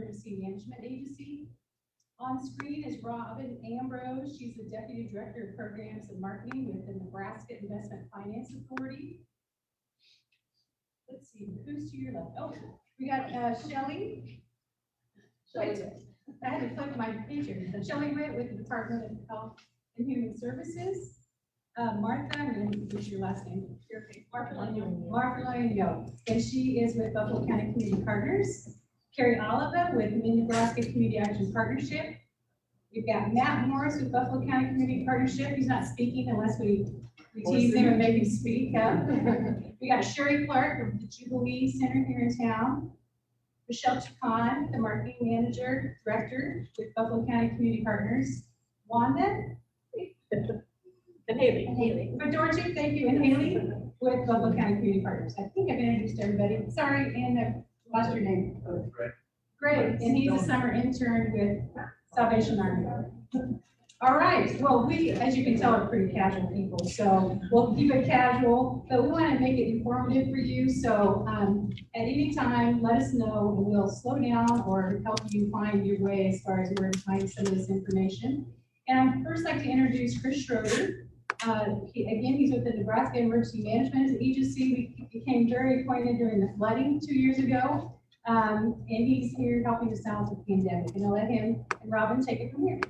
Emergency Management Agency. On screen is Robin.ambroz. She's the Deputy Director of Programs and Marketing with the Nebraska Investment Finance Authority. Let's see, who's to your left? Oh, we got Shelley. I had to click my picture. Shelley Witt with the Department of Health and Human Services. Martha, I'm going to use your last name. Marfileño. And she is with Buffalo County Community Partners. Carrie Oliva with Nebraska Community Action Partnership. We've got Matt Morris with Buffalo County Community Partnership. He's not speaking unless we tease him and make him speak up. We got Sherry Clark of the Jubilee Center here in town. Michelle Chacon, the Marketing Manager, Director with Buffalo County Community Partners. Wanda. And Haley. Fedorchik, thank you, and Haley with Buffalo County Community Partners. I think I've introduced everybody. Sorry, and I lost your name. Great, and he's a summer intern with Salvation Army. All right, well, we, as you can tell, are pretty casual people, so we'll keep it casual, but we want to make it informative for you. So at any time, let us know, and we'll slow down or help you find your way as far as where to find some of this information. And I'd first like to introduce Chris Schroeder. He's with the Nebraska Emergency Management Agency. We became very acquainted during the flooding 2 years ago. And he's here helping us out with the pandemic. And I'll let him and Robin take it from here.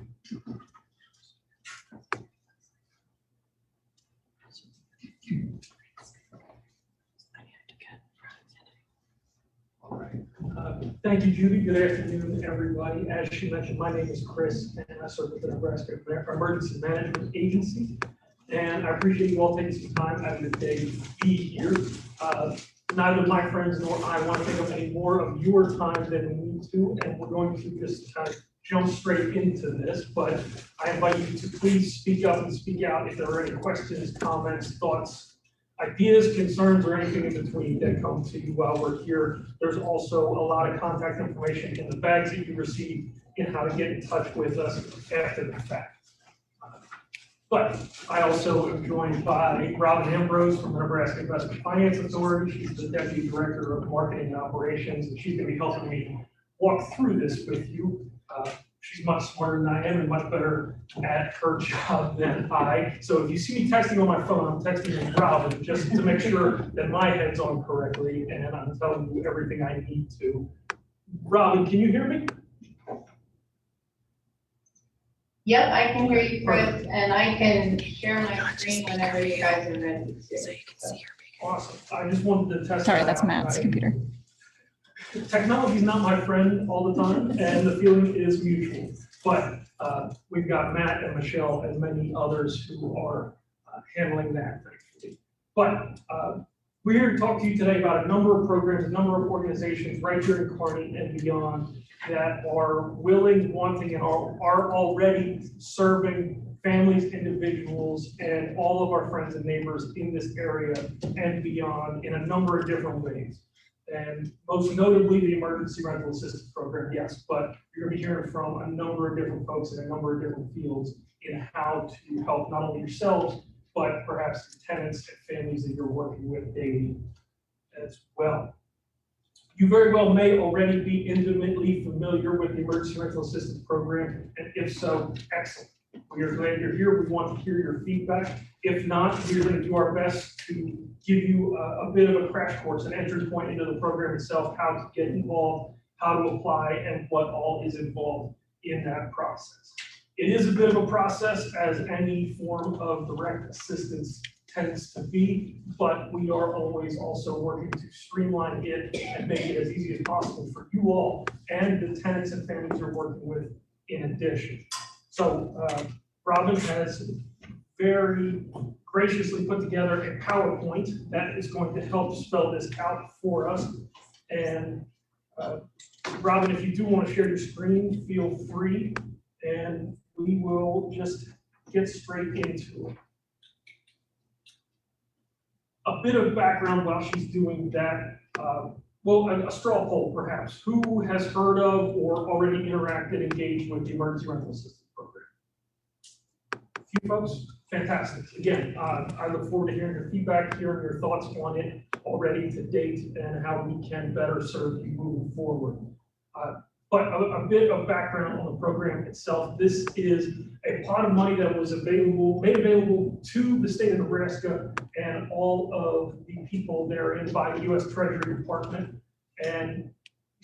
All right. Thank you, Judy. Good afternoon, everybody. As she mentioned, my name is Chris, and I serve with the Nebraska Emergency Management Agency. And I appreciate you all taking some time out of your day to be here. Neither my friends nor I want to take up any more of your time than we need to, and we're going to just kind of jump straight into this. But I invite you to please speak up and speak out if there are any questions, comments, thoughts, ideas, concerns, or anything in between that come to you while we're here. There's also a lot of contact information in the bags that you receive in how to get in touch with us after the fact. But I also am joined by Robin.ambroz from the Nebraska Investment Finance Authority. She's the Deputy Director of Marketing and Operations, and she's going to be helping me walk through this with you. She's much smarter than I am and much better at her job than I. So if you see me texting on my phone, I'm texting with Robin just to make sure that my head's on correctly and I'm telling you everything I need to. Robin, can you hear me? Yep, I can hear you, Chris, and I can share my screen whenever you guys are ready. So you can see her. Awesome. I just wanted to test. Sorry, that's Matt's computer. Technology is not my friend all the time, and the feeling is mutual. But we've got Matt and Michelle and many others who are handling that, thankfully. But we're here to talk to you today about a number of programs, a number of organizations right here in Kearney and beyond that are willing, wanting, and are already serving families, individuals, and all of our friends and neighbors in this area and beyond in a number of different ways. And most notably, the Emergency Rental Assistance Program, yes, but you're going to be hearing from a number of different folks in a number of different fields in how to help not only yourselves, but perhaps the tenants and families that you're working with daily as well. You very well may already be intimately familiar with the Emergency Rental Assistance Program, and if so, excellent. We are glad you're here. We want to hear your feedback. If not, we're going to do our best to give you a bit of a crash course, an entry point into the program itself, how to get involved, how to apply, and what all is involved in that process. It is a bit of a process, as any form of direct assistance tends to be, but we are always also working to streamline it and make it as easy as possible for you all and the tenants and families you're working with in addition. So Robin has very graciously put together a PowerPoint that is going to help spell this out for us. And Robin, if you do want to share your screen, feel free, and we will just get straight into it. A bit of background while she's doing that. Well, a straw poll perhaps. Who has heard of or already interacted, engaged with the Emergency Rental Assistance Program? A few folks? Fantastic. Again, I look forward to hearing your feedback, hearing your thoughts on it already to date, and how we can better serve you moving forward. But a bit of background on the program itself. This is a pot of money that was made available to the state of Nebraska and all of the people therein by the U.S. Treasury Department. And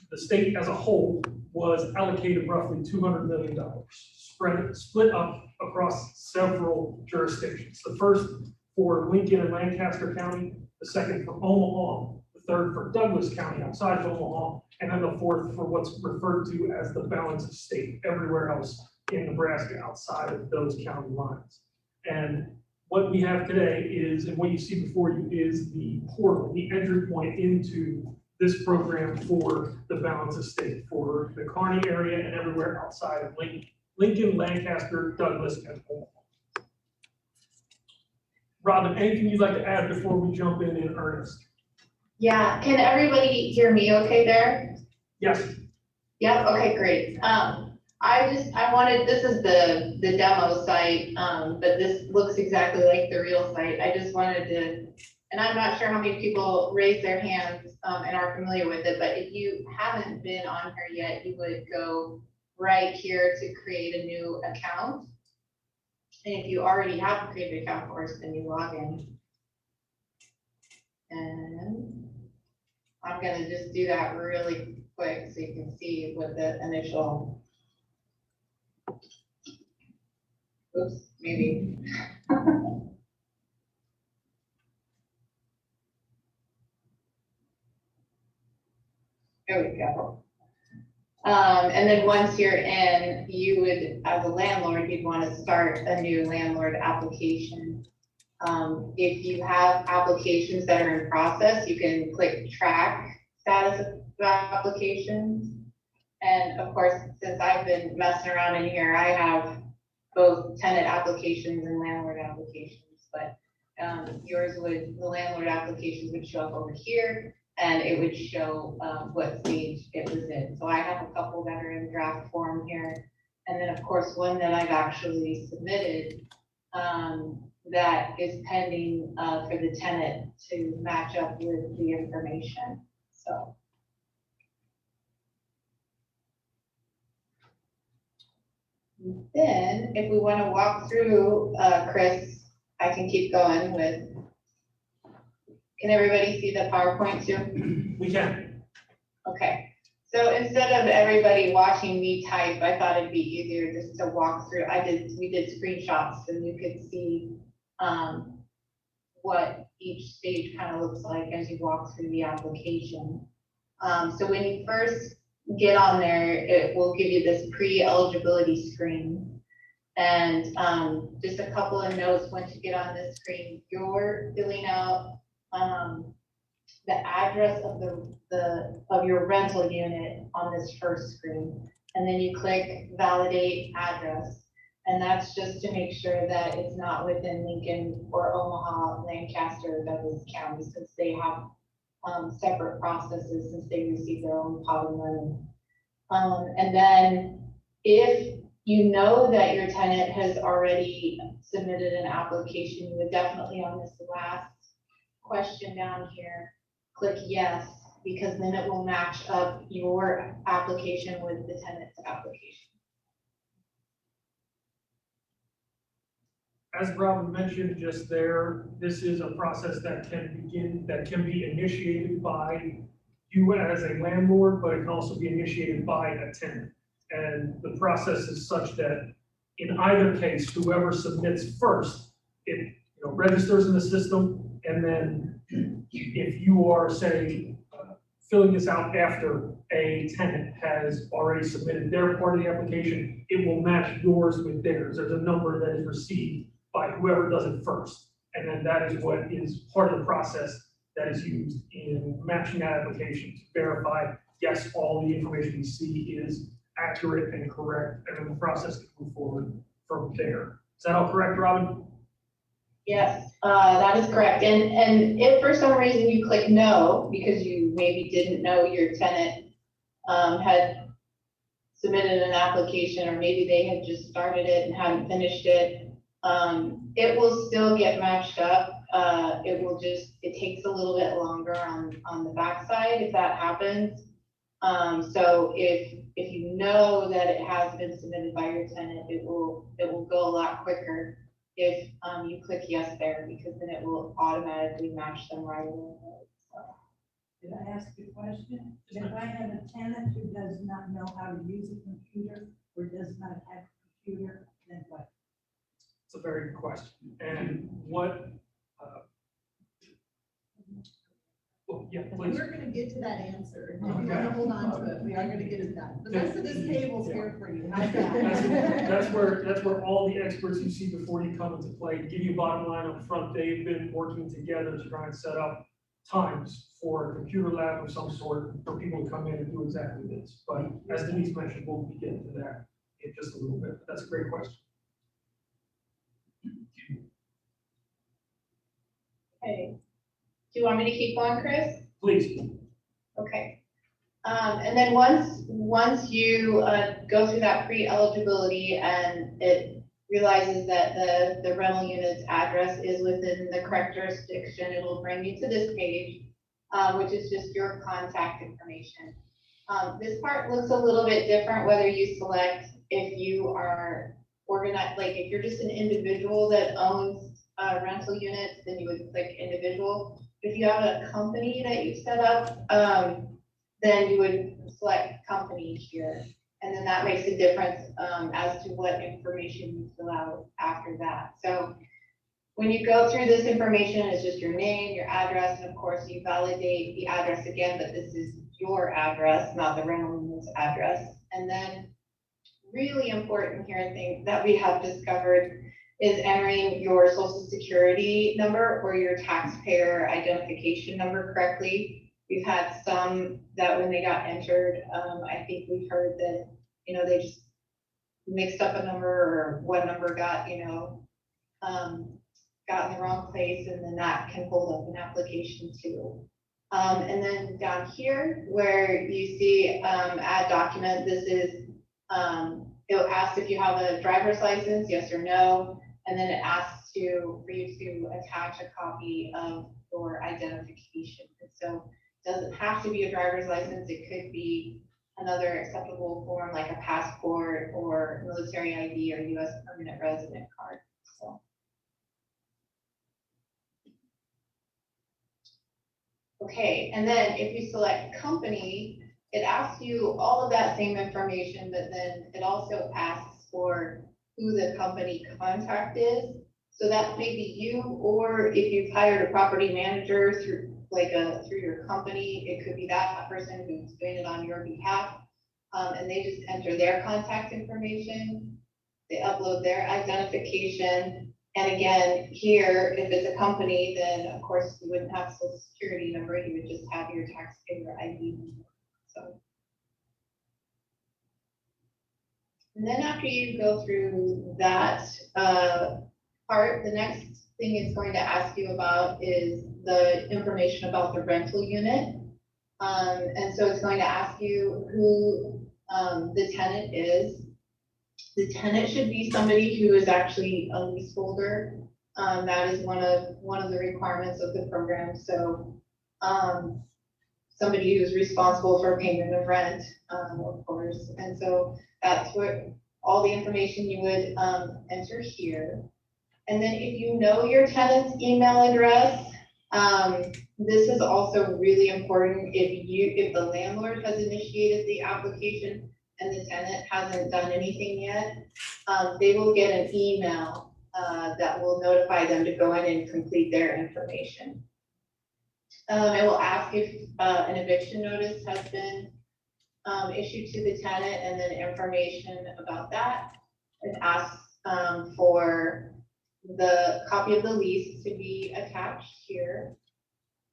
the state as a whole was allocated roughly $200 million, split up across several jurisdictions. The first for Lincoln and Lancaster County, the second for Omaha, the third for Douglas County outside of Omaha, and then the fourth for what's referred to as the balance of state, everywhere else in Nebraska outside of those county lines. And what we have today is, and what you see before you is the portal, the entry point into this program for the balance of state, for the Kearney area and everywhere outside of Lincoln, Lancaster, Douglas, and Omaha. Robin, anything you'd like to add before we jump in earnest? Yeah, can everybody hear me okay there? Yes. Yeah, okay, great. This is the demo site, but this looks exactly like the real site. I just wanted to, and I'm not sure how many people raise their hands and are familiar with it, but if you haven't been on here yet, you would go right here to create a new account. And if you already have created an account, of course, then you log in. And I'm gonna just do that really quick so you can see what the initial, oops, maybe. There we go. And then once you're in, you would, as a landlord, you'd want to start a new landlord application. If you have applications that are in process, you can click track status of applications. And of course, since I've been messing around in here, I have both tenant applications and landlord applications, but the landlord applications would show up over here, and it would show what stage it was in. So I have a couple that are in draft form here. And then of course, one that I've actually submitted that is pending for the tenant to match up with the information, so. Then if we want to walk through, Chris, I can keep going with, can everybody see the PowerPoint too? We can. Okay, so instead of everybody watching me type, I thought it'd be easier just to walk through. We did screenshots so you could see what each stage kind of looks like as you walk through the application. So when you first get on there, it will give you this pre-eligibility screen. And just a couple of notes, once you get on this screen, you're filling out the address of your rental unit on this first screen. And then you click validate address. And that's just to make sure that it's not within Lincoln or Omaha, Lancaster, or Douglas counties, since they have separate processes since they receive their own pot of money. And then if you know that your tenant has already submitted an application, you would definitely on this last question down here, click yes, because then it will match up your application with the tenant's application. As Robin mentioned just there, this is a process that can be initiated by you as a landlord, but it can also be initiated by a tenant. And the process is such that in either case, whoever submits first, it registers in the system, and then if you are, say, filling this out after a tenant has already submitted their part of the application, it will match yours with theirs. There's a number that is received by whoever does it first. And then that is what is part of the process that is used in matching that application to verify, yes, all the information you see is accurate and correct, and then the process can move forward from there. Is that all correct, Robin? Yes, that is correct. And if for some reason you click no, because you maybe didn't know your tenant had submitted an application, or maybe they had just started it and hadn't finished it, it will still get matched up. It takes a little bit longer on the backside if that happens. So if you know that it has been submitted by your tenant, it will go a lot quicker if you click yes there, because then it will automatically match them right away. So, Did I ask you a question? If I have a tenant who does not know how to use a computer or does not have a computer, then what? It's a very good question. And what, well, yeah, please. We're gonna get to that answer. If you Okay. wanna hold on to it, we are gonna get it done. The rest of this table's here for you. How's That's, that? that's where all the experts you see before you come into play give you bottom line up front. They've been working together to try and set up times for a computer lab of some sort for people to come in and do exactly this. But as Denise mentioned, we'll be getting to that in just a little bit. That's a great question. okay. Do you want me to keep going, Chris? Please. Okay. And then once you go through that pre-eligibility and it realizes that the rental unit's address is within the correct jurisdiction, it'll bring you to this page, which is just your contact information. This part looks a little bit different whether you select if you are organized, like if you're just an individual that owns rental units, then you would click individual. If you have a company that you set up, then you would select company here. And then that makes a difference as to what information you fill out after that. So when you go through this information, it's just your name, your address, and of course you validate the address again, but this is your address, not the rental unit's address. And then really important here thing that we have discovered is entering your social security number or your taxpayer identification number correctly. We've had some that when they got entered, I think we've heard that, they just mixed up a number or one number got, got in the wrong place, and then that can hold up an application too. And then down here where you see add document, this is, it'll ask if you have a driver's license, yes or no. And then it asks for you to attach a copy of your identification. And so it doesn't have to be a driver's license. It could be another acceptable form like a passport or military ID or U.S. permanent resident card. So. Okay, and then if you select company, it asks you all of that same information, but then it also asks for who the company contact is. So that may be you, or if you've hired a property manager through your company, it could be that person who's doing it on your behalf. And they just enter their contact information. They upload their identification. And again, here, if it's a company, then of course you wouldn't have a social security number, you would just have your taxpayer ID number. So. And then after you go through that part, the next thing it's going to ask you about is the information about the rental unit. And so it's going to ask you who the tenant is. The tenant should be somebody who is actually a leaseholder. That is one of the requirements of the program. So somebody who's responsible for payment of rent, of course. And so that's what all the information you would enter here. And then if you know your tenant's email address, this is also really important. If the landlord has initiated the application and the tenant hasn't done anything yet, they will get an email that will notify them to go in and complete their information. It will ask if an eviction notice has been issued to the tenant, and then information about that. It asks for the copy of the lease to be attached here.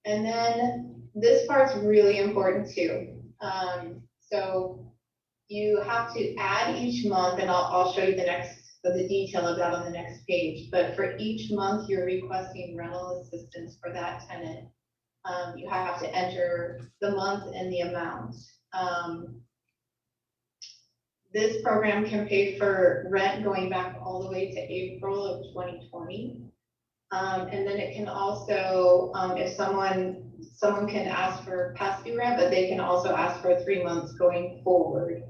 And then this part's really important too. So you have to add each month, and I'll show you the detail of that on the next page. But for each month you're requesting rental assistance for that tenant, you have to enter the month and the amount. This program can pay for rent going back all the way to April of 2020. And then it can also, if someone can ask for past due rent, but they can also ask for 3 months going forward.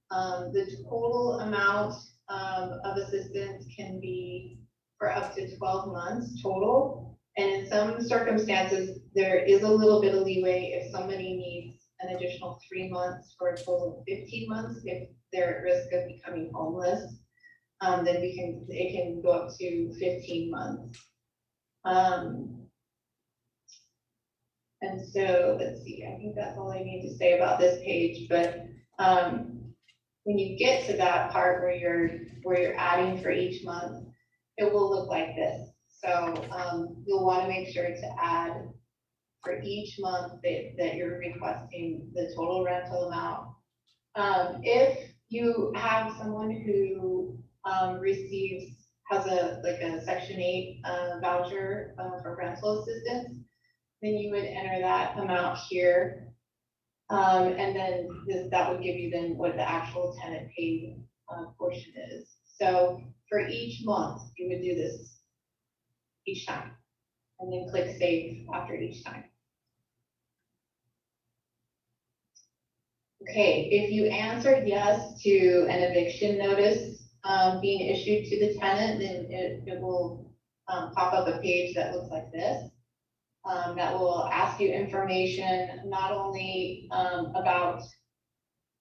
The total amount of assistance can be for up to 12 months total. And in some circumstances, there is a little bit of leeway if somebody needs an additional 3 months for a total of 15 months, if they're at risk of becoming homeless, then it can go up to 15 months. And so, let's see, I think that's all I need to say about this page, but when you get to that part where you're adding for each month, it will look like this. So you'll want to make sure to add for each month that you're requesting the total rental amount. If you have someone who has a Section 8 voucher for rental assistance, then you would enter that amount here. And then that would give you then what the actual tenant paid portion is. So for each month, you would do this each time, and then click save after each time. Okay, if you answered yes to an eviction notice being issued to the tenant, then it will pop up a page that looks like this. That will ask you information not only about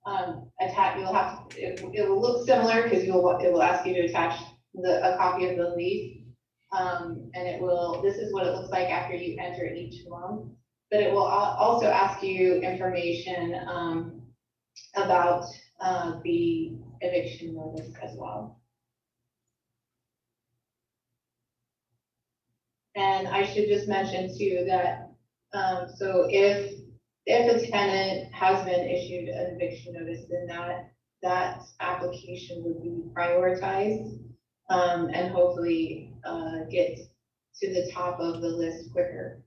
it will look similar because it will ask you to attach a copy of the lease, and this is what it looks like after you enter each month, but it will also ask you information about the eviction notice as well. And I should just mention too that, so if a tenant has been issued an eviction notice, then that application would be prioritized, and hopefully get to the top of the list quicker.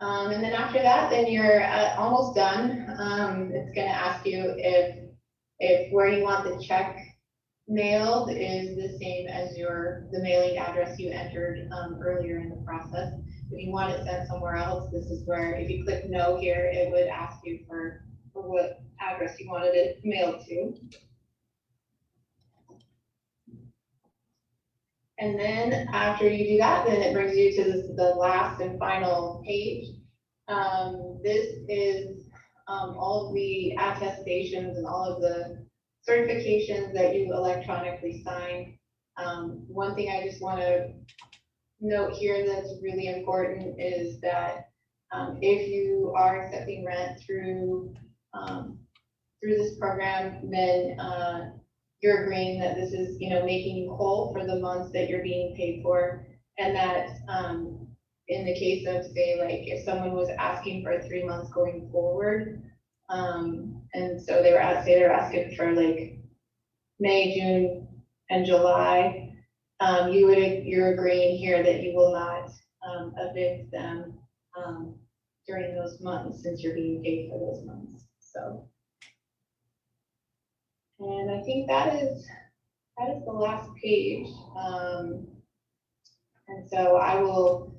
And then after that, then you're almost done. It's gonna ask you if where you want the check mailed is the same as the mailing address you entered earlier in the process. If you want it sent somewhere else, this is where, if you click no here, it would ask you for what address you wanted it mailed to. And then after you do that, then it brings you to the last and final page. This is all of the attestations and all of the certifications that you electronically sign. One thing I just want to note here that's really important is that if you are accepting rent through this program, then you're agreeing that this is, making you whole for the months that you're being paid for, and that in the case of, say, like if someone was asking for 3 months going forward, and so they're asking for like May, June, and July, you're agreeing here that you will not evict them during those months, since you're being paid for those months. So, and I think that is the last page. And so I will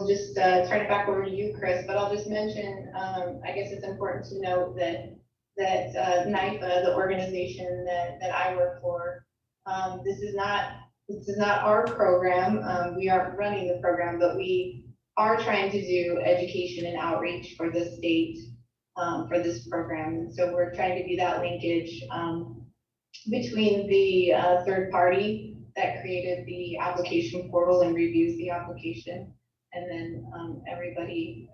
just turn it back over to you, Chris, but I'll just mention, I guess it's important to note that NIFA, the organization that I work for, this is not our program. We aren't running the program, but we are trying to do education and outreach for the state for this program. And so we're trying to do that linkage between the third party that created the application portal and reviews the application, and then everybody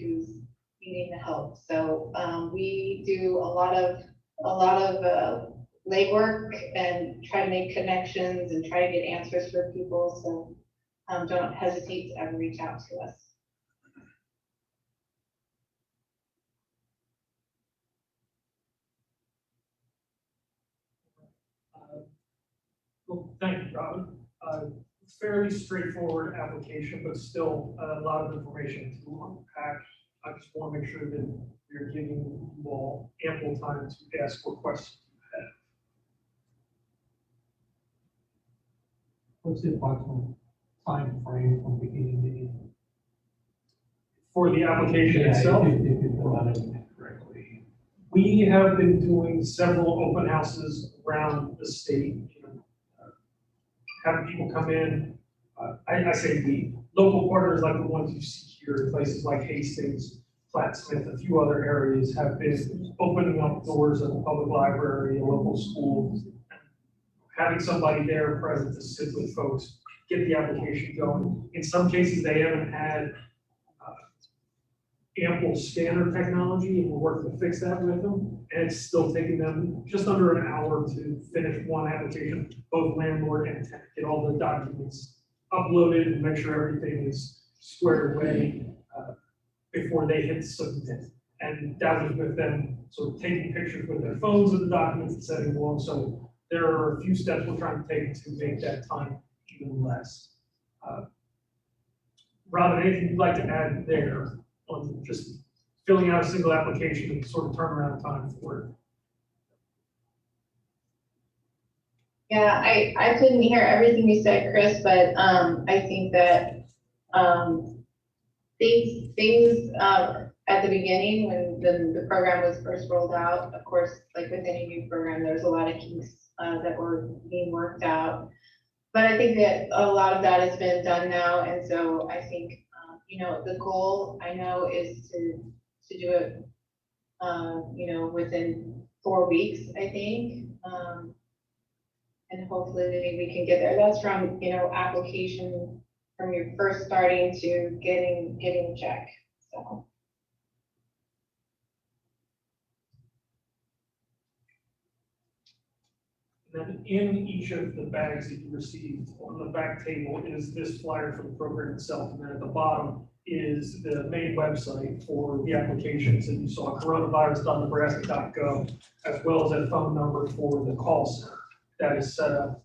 who's needing the help. So we do a lot of legwork and try to make connections and try to get answers for people. So don't hesitate to ever reach out to us. Well, thank you, Robin. Fairly straightforward application, but still a lot of information to unpack. I just want to make sure that we're giving you all ample time to ask what questions you have. What's the approximate time frame from beginning to end. For the application itself, If you fill out everything correctly. we have been doing several open houses around the state, having people come in. I say the local partners like the ones you see here, places like Hastings, Plattsmouth, a few other areas have been opening up doors at a public library, a local school, having somebody there present to sit with folks, get the application going. In some cases, they haven't had ample scanner technology, and we're working to fix that with them. And it's still taking them just under an hour to finish one application, both landlord and tenant, get all the documents uploaded and make sure everything is squared away before they hit submit. And that was with them sort of taking pictures with their phones of the documents and sending along. So there are a few steps we're trying to take to make that time even less. Robin, anything you'd like to add there on just filling out a single application and sort of turnaround time for it? Yeah, I couldn't hear everything you said, Chris, but I think that things at the beginning when the program was first rolled out, of course, like with any new program, there's a lot of kinks that were being worked out. But I think that a lot of that has been done now, and so I think the goal I know is to do it within 4 weeks, I think. And hopefully we can get there. That's from, application from your first starting to getting a check, so. And then in each of the bags that you received, on the back table is this flyer for the program itself. And then at the bottom is the main website for the applications. And you saw coronavirus.nebraska.gov, as well as a phone number for the call center that is set up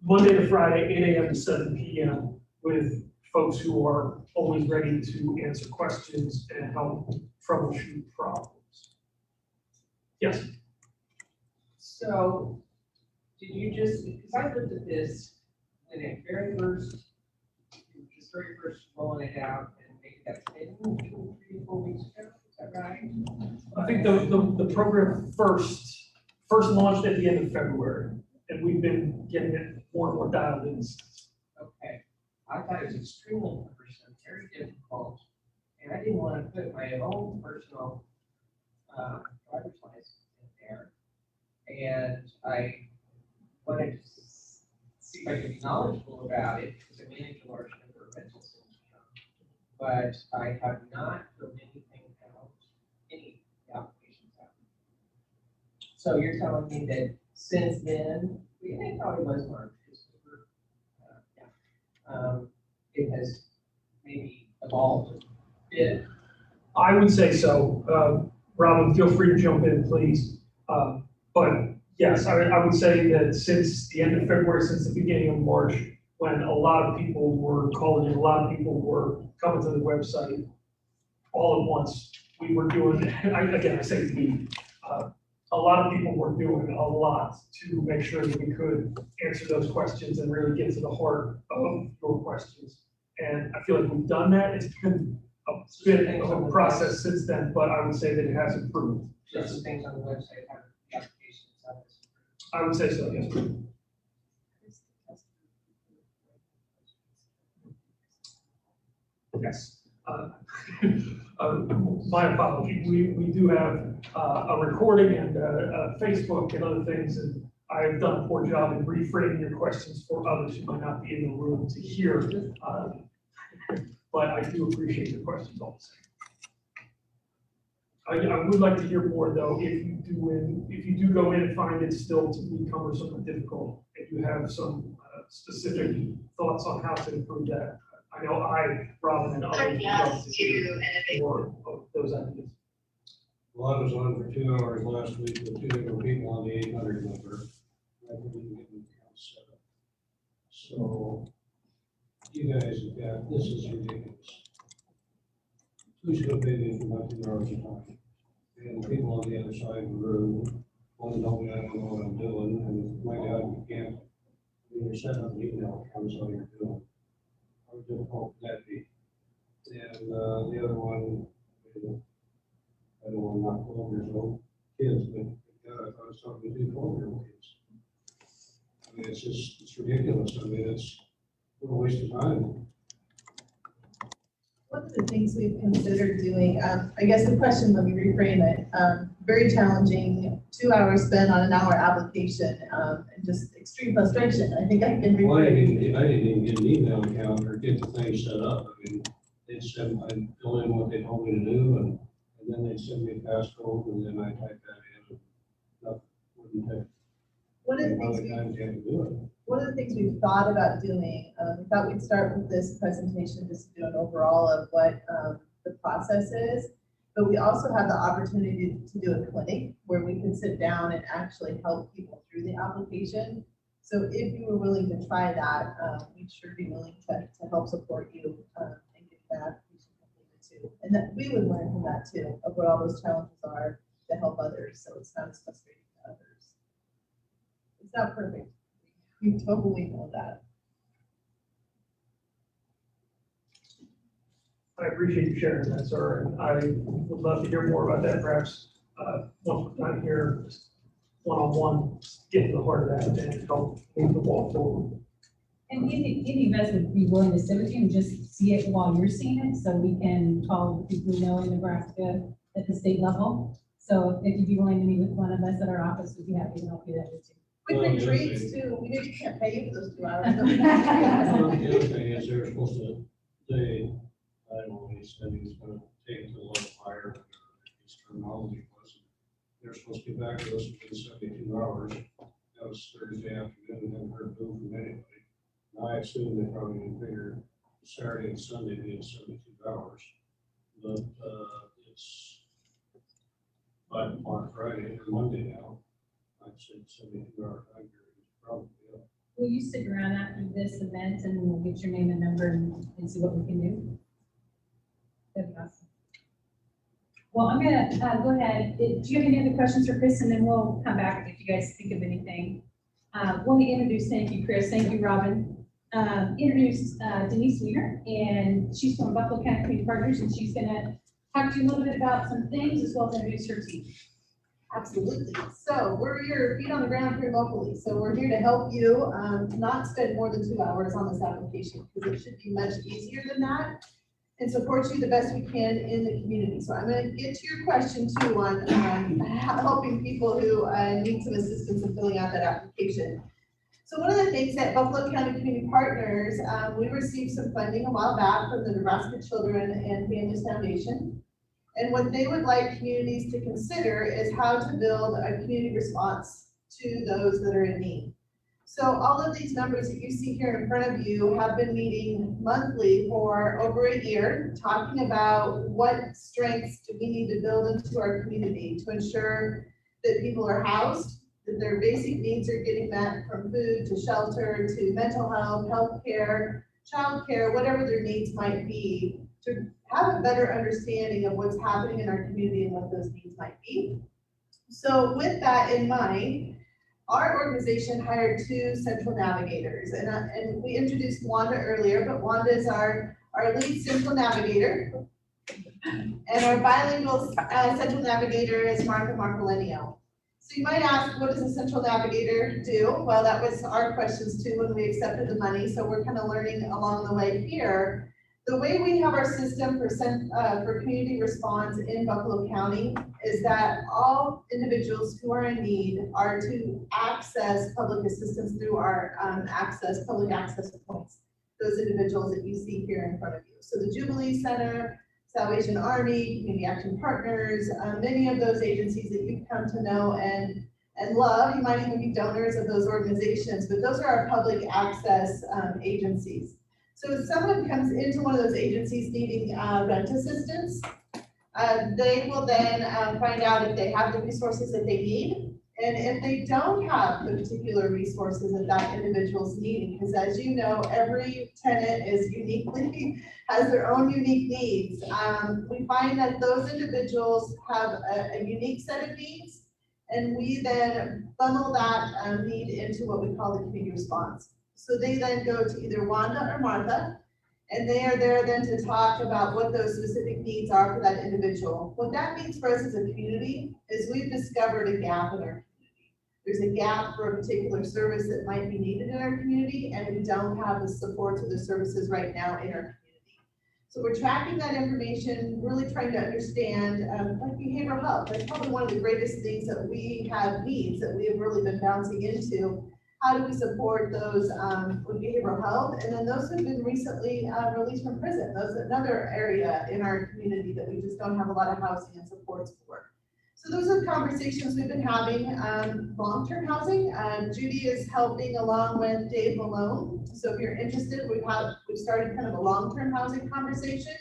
Monday to Friday, 8 a.m. to 7 p.m. with folks who are always ready to answer questions and help troubleshoot problems. Yes. So, did you just, because I looked at this when it very first rolling it out and making that statement 2, 3, 4 weeks ago, is that right? I think the program first launched at the end of February, and we've been getting it more and more dialed in since. Okay, I thought it was extremely cumbersome, very difficult, and I didn't want to put my own personal driver's license in there. And I wanted to see if I could be knowledgeable about it because I manage a large number of rental centers. But I have not filled anything out, any applications out. So you're telling me that since then, it probably was March, it has maybe evolved a bit. I would say so. Robin, feel free to jump in, please. But yes, I would say that since the end of February, since the beginning of March, when a lot of people were calling in, a lot of people were coming to the website all at once, we were doing, I say we, a lot of people were doing a lot to make sure that we could answer those questions and really get to the heart of your questions. And I feel like we've done that. It's been a bit of a process since then, but I would say that it has improved. Just the things on the website, how the application itself is. I would say so, yes. Yes. My apology. We do have a recording and Facebook and other things, and I've done a poor job in reframing your questions for others who might not be in the room to hear. But I do appreciate your questions all the same. I would like to hear more though, if you do go in and find it still to be cumbersome and difficult, if you have some specific thoughts on how to improve that. I know Robin, and others would love to hear more of those ideas. Well, I was on for 2 hours last week with 2 different people on the 800 number. I couldn't even get the account set up. So, you guys have got, this is ridiculous. Who's going to pay me for my 2 hours of time? And the people on the other side of the room, one told me I don't know what I'm doing, and my God, you can't When you're setting up an email, comes all you're doing. How difficult can that be? And, the other one, I don't want to knock 12-year-old kids, but God, I thought I was talking to 12-year-old kids. I mean, it's ridiculous. I mean, it's a waste of time. One of the things we've considered doing, I guess the question, let me reframe it, very challenging, 2 hours spent on an hour application, and just extreme frustration. I think I can Well, I reframe. didn't even get an email account or get the thing set up. I mean, they'd send, I'd fill in what they told me to do, and then they'd send me a passcode, and then I type that in, and nothing wouldn't take. One of the How things many times you have to do it? One of the things we've thought about doing, we thought we'd start with this presentation just to do an overall of what the process is. But we also have the opportunity to do a clinic where we can sit down and actually help people through the application. So if you were willing to try that, we'd sure be willing to help support you and get that application completed too. And that we would learn from that too, of what all those challenges are to help others, so it's not as frustrating to others. It's not perfect. You totally know that. I appreciate you sharing that, sir, and I would love to hear more about that, perhaps, once we're done here, just one-on-one, get to the heart of that and help move the ball forward. And any of us would be willing to sit with you and just see it while you're seeing it, so we can call the people we know in Nebraska at the state level. So if you'd be willing to meet with one of us at our office, we'd be happy to help you that way too. We Well, bring the treats other too. We maybe can't pay you for those 2 hours. but The other thing is they're supposed to, I don't know, he said he was gonna take it to the level higher, his terminology was. They're supposed to get back to us within 72 hours. That was Thursday afternoon, haven't heard a move from anybody. And I assume they probably didn't figure Saturday and Sunday being 72 hours. But, it's 5 o'clock Friday or Monday now. I'd say 72-hour time period is probably up. Will you stick around after this event and we'll get your name and number and see what we can do? That'd be awesome. Well, I'm gonna go ahead. Do you have any other questions for Chris? And then we'll come back if you guys think of anything. Let me introduce, thank you, Chris. Thank you, Robin. Introduce Denise Zwiener, and she's from Buffalo County Community Partners, and she's gonna talk to you a little bit about some things as well as introduce her team. Absolutely. So we're your feet on the ground here locally. So we're here to help you not spend more than 2 hours on this application, because it should be much easier than that, and support you the best we can in the community. So I'm going to get to your question too on helping people who need some assistance in filling out that application. So one of the things at Buffalo County Community Partners, we received some funding a while back from the Nebraska Children and Families Foundation. And what they would like communities to consider is how to build a community response to those that are in need. So all of these numbers that you see here in front of you have been meeting monthly for over a year, talking about what strengths do we need to build into our community to ensure that people are housed, that their basic needs are getting met, from food to shelter to mental health, healthcare, childcare, whatever their needs might be, to have a better understanding of what's happening in our community and what those needs might be. So with that in mind, our organization hired 2 central navigators, and we introduced Wanda earlier, but Wanda is our lead central navigator, and our bilingual central navigator is Marfileño. So you might ask, what does a central navigator do? Well, that was our questions too when we accepted the money, so we're kind of learning along the way here. The way we have our system for community response in Buffalo County is that all individuals who are in need are to access public assistance through our public access points, those individuals that you see here in front of you. So the Jubilee Center, Salvation Army, Community Action Partners, many of those agencies that you've come to know and love. You might even be donors of those organizations, but those are our public access agencies. So if someone comes into one of those agencies needing rent assistance, they will then find out if they have the resources that they need. And if they don't have the particular resources that that individual's needing, because as you know, every tenant is uniquely, has their own unique needs. We find that those individuals have a unique set of needs, and we then funnel that need into what we call the community response. So they then go to either Wanda or Martha, and they are there then to talk about what those specific needs are for that individual. What that means for us as a community is we've discovered a gap in our community. There's a gap for a particular service that might be needed in our community, and we don't have the supports or the services right now in our community. So we're tracking that information, really trying to understand, like behavioral health. That's probably one of the greatest things that we have needs that we have really been bouncing into. How do we support those with behavioral health? And then those who've been recently released from prison. Those are another area in our community that we just don't have a lot of housing and supports for. So those are the conversations we've been having. Long-term housing, Judi is helping along with Dave Malone. So if you're interested, we've started kind of a long-term housing conversation.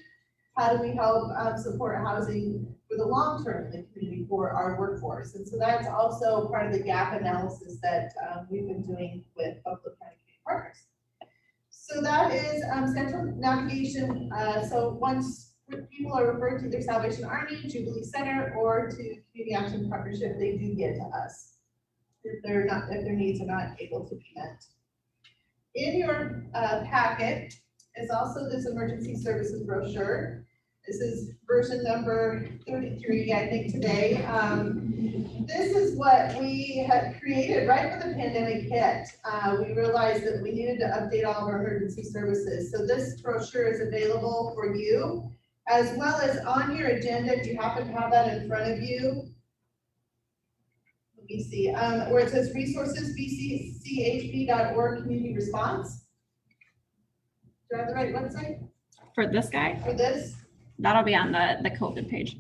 How do we help support housing for the long term in the community for our workforce? And so that's also part of the gap analysis that we've been doing with Buffalo County Community Partners. So that is central navigation. So once people are referred to their Salvation Army, Jubilee Center, or to Community Action Partnership, they do get to us if their needs are not able to be met. In your packet is also this emergency services brochure. This is version number 33, I think, today. This is what we had created right when the pandemic hit. We realized that we needed to update all of our emergency services. So this brochure is available for you, as well as on your agenda, if you happen to have that in front of you. Let me see, where it says resources, bcchp.org community response. Do I have the right website For this guy, for this? that'll be on the COVID page.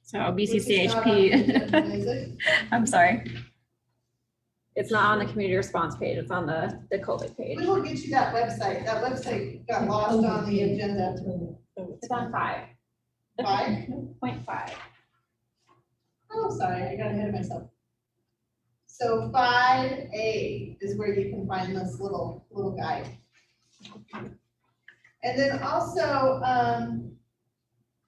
So BCCHP, I'm sorry. It's not on the community response page, it's on the COVID page. We will get you that website. That website got lost on the agenda. It's on 5. 5.5. Oh, sorry, I got ahead of myself. So 5A is where you can find this little guide. And then also,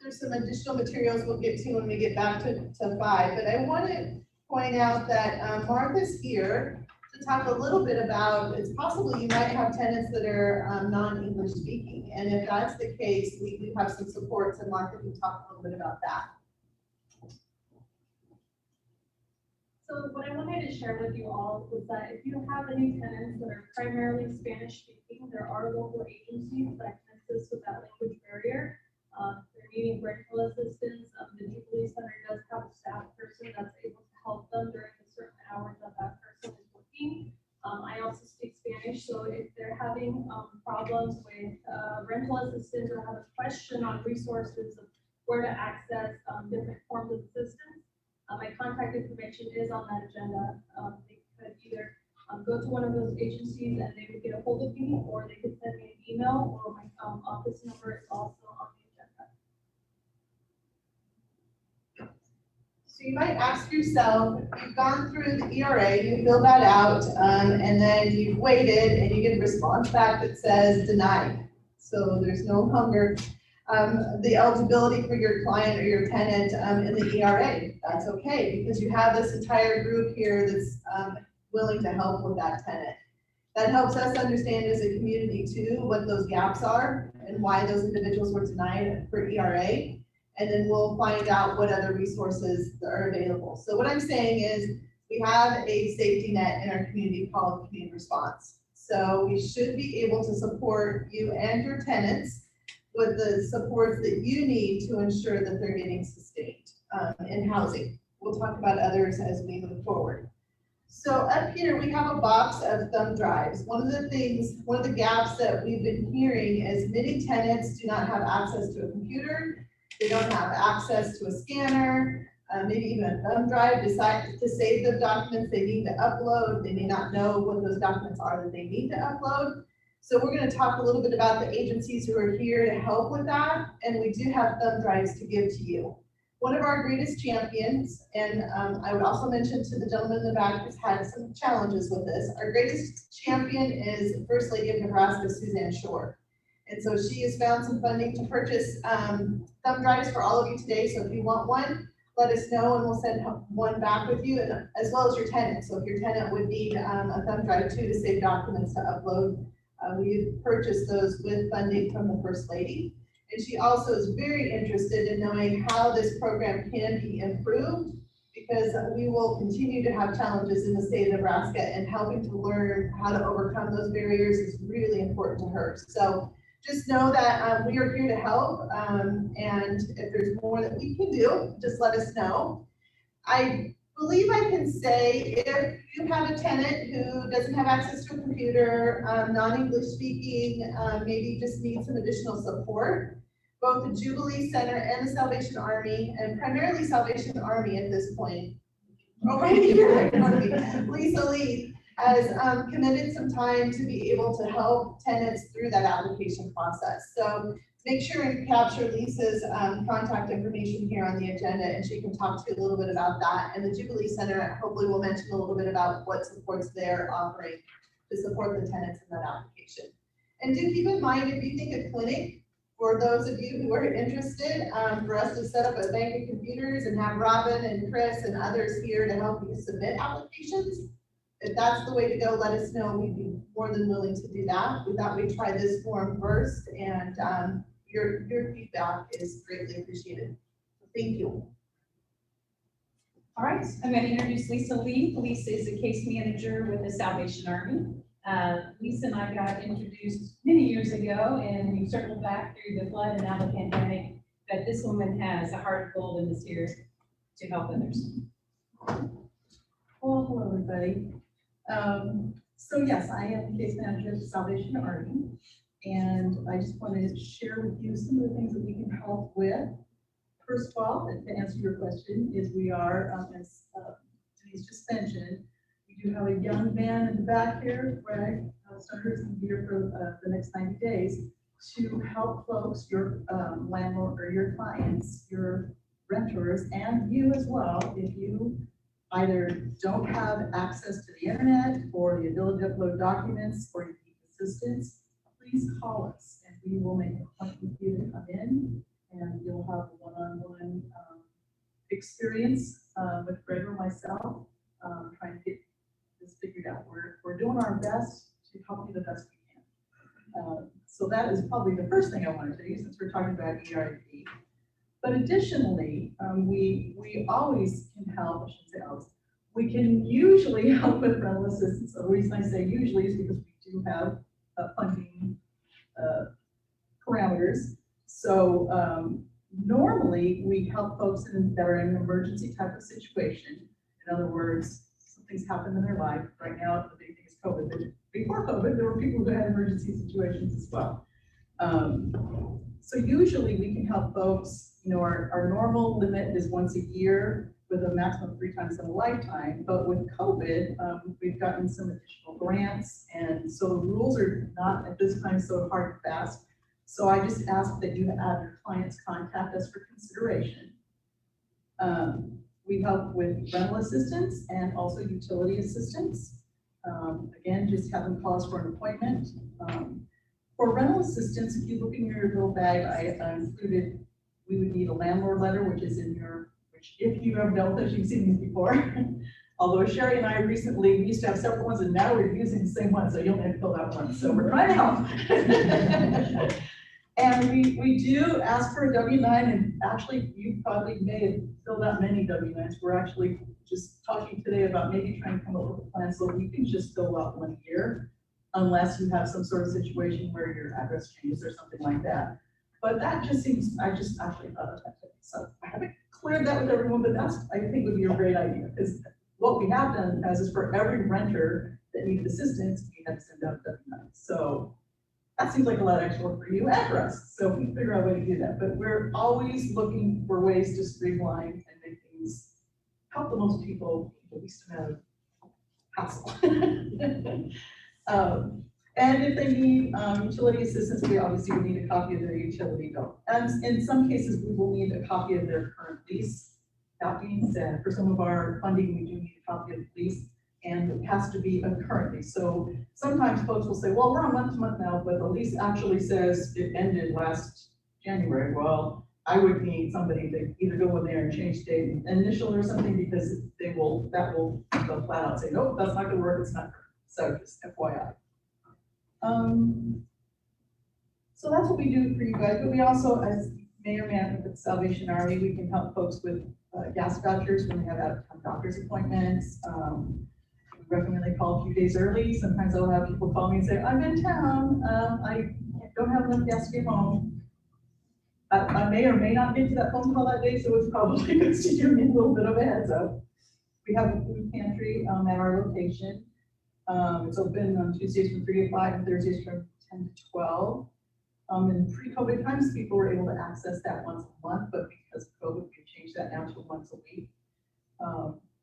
there's some additional materials we'll get to when we get back to 5, but I want to point out that Martha's here to talk a little bit about, it's possible you might have tenants that are non-English speaking, and if that's the case, we do have some supports, and Martha can talk a little bit about that. So what I wanted to share with you all was that if you have any tenants that are primarily Spanish speaking, there are local agencies that can assist with that language barrier. They're needing rental assistance. The Jubilee Center does have a staff person that's able to help them during the certain hours that that person is working. I also speak Spanish, so if they're having problems with rental assistance or have a question on resources of where to access different forms of assistance, my contact information is on that agenda. They could either go to one of those agencies and they would get a hold of me, or they could send me an email, or my office number is also on the agenda. So you might ask yourself, you've gone through the ERA, you fill that out, and then you've waited and you get a response back that says denied. So there's no longer the eligibility for your client or your tenant in the ERA. That's okay, because you have this entire group here that's willing to help with that tenant. That helps us understand as a community too what those gaps are and why those individuals were denied for ERA. And then we'll find out what other resources are available. So what I'm saying is we have a safety net in our community called community response. So we should be able to support you and your tenants with the supports that you need to ensure that they're getting sustained in housing. We'll talk about others as we move forward. So up here, we have a box of thumb drives. One of the gaps that we've been hearing is many tenants do not have access to a computer. They don't have access to a scanner, maybe even a thumb drive to save the documents they need to upload. They may not know what those documents are that they need to upload. So we're going to talk a little bit about the agencies who are here to help with that. And we do have thumb drives to give to you. One of our greatest champions, and I would also mention to the gentleman in the back who's had some challenges with this, our greatest champion is First Lady of Nebraska, Suzanne Shore. And so she has found some funding to purchase thumb drives for all of you today. So if you want one, let us know and we'll send one back with you, and as well as your tenant. So if your tenant would need a thumb drive too to save documents to upload, we purchased those with funding from the First Lady. And she also is very interested in knowing how this program can be improved, because we will continue to have challenges in the state of Nebraska, and helping to learn how to overcome those barriers is really important to her. So just know that we are here to help, and if there's more that we can do, just let us know. I believe I can say if you have a tenant who doesn't have access to a computer, non-English speaking, maybe just needs some additional support, both the Jubilee Center and the Salvation Army, and primarily Salvation Army at this point. Oh, right here, Lisa Lee has committed some time to be able to help tenants through that application process. So make sure and capture Lisa's contact information here on the agenda, and she can talk to you a little bit about that. And the Jubilee Center hopefully will mention a little bit about what supports they're offering to support the tenants in that application. And do keep in mind, if you think a clinic, for those of you who are interested, for us to set up a bank of computers and have Robin and Chris and others here to help you submit applications, if that's the way to go, let us know. We'd be more than willing to do that. We thought we'd try this form first, and your feedback is greatly appreciated. So thank you. All right, I'm going to introduce Lisa Lee. Lisa is a case manager with the Salvation Army. Lisa and I got introduced many years ago, and we circled back through the flood and now the pandemic. But this woman has a heart of gold and is here to help others. Well, hello, everybody. So yes, I am the case manager of the Salvation Army, and I just wanted to share with you some of the things that we can help with. First of all, to answer your question, is we are, as Denise just mentioned, we do have a young man in the back here, Greg Schroeder, is going to be here for the next 90 days to help folks, your landlord or your clients, your renters, and you as well, if you either don't have access to the internet or the ability to upload documents or you need assistance, please call us and we will make an appointment with you to come in, and you'll have a one-on-one experience with Greg or myself, trying to get this figured out. We're doing our best to help you the best we can. So that is probably the first thing I want to tell you, since we're talking about ERP. But additionally, we always can help, I shouldn't say always, we can usually help with rental assistance. The reason I say usually is because we do have funding parameters. So normally we help folks that are in an emergency type of situation. In other words, something's happened in their life. Right now, the big thing is COVID. But before COVID, there were people who had emergency situations as well. So usually we can help folks, you know, our normal limit is once a year with a maximum of 3 times in a lifetime. But with COVID, we've gotten some additional grants. And so the rules are not at this time so hard and fast. So I just ask that you have your clients contact us for consideration. We help with rental assistance and also utility assistance. Again, just have them call us for an appointment. For rental assistance, if you look in your little bag, I included, we would need a landlord letter, which is in your, which if you have dealt with us, you've seen these before. Although Sherry and I recently, we used to have separate ones, and now we're using the same one, so you don't have to fill out one. So we're trying to help. And we do ask for a W-9, and actually you probably may have filled out many W-9s. We're actually just talking today about maybe trying to come up with a plan so we can just fill out 1 year, unless you have some sort of situation where your address changes or something like that. But that just seems, I just actually thought of that. So I haven't cleared that with everyone, but that's, I think, would be a great idea, because what we have done is for every renter that needed assistance, we had to send out W-9. So that seems like a lot of extra work for you and for us. So we can figure out a way to do that. But we're always looking for ways to streamline and make things help the most people, the least amount of hassle. And if they need utility assistance, we obviously would need a copy of their utility bill. And in some cases, we will need a copy of their current lease. That being said, for some of our funding, we do need a copy of the lease, and it has to be a current lease. So sometimes folks will say, well, we're on month to month now, but the lease actually says it ended last January. Well, I would need somebody to either go in there and change the initial or something, because they'll flat out say, nope, that's not gonna work, it's not. So just FYI. So that's what we do for you guys, but we also, as Mayor Man with Salvation Army, we can help folks with gas vouchers when they have out-of-town doctor's appointments. We recommend they call a few days early. Sometimes I'll have people call me and say, I'm in town, I don't have enough gas to get home. I may or may not get to that phone call that day, so it's probably good to give me a little bit of a heads up. We have a food pantry at our location. It's open on Tuesdays from 3 to 5 and Thursdays from 10 to 12. In pre-COVID times, people were able to access that once a month, but because of COVID, we've changed that now to once a week.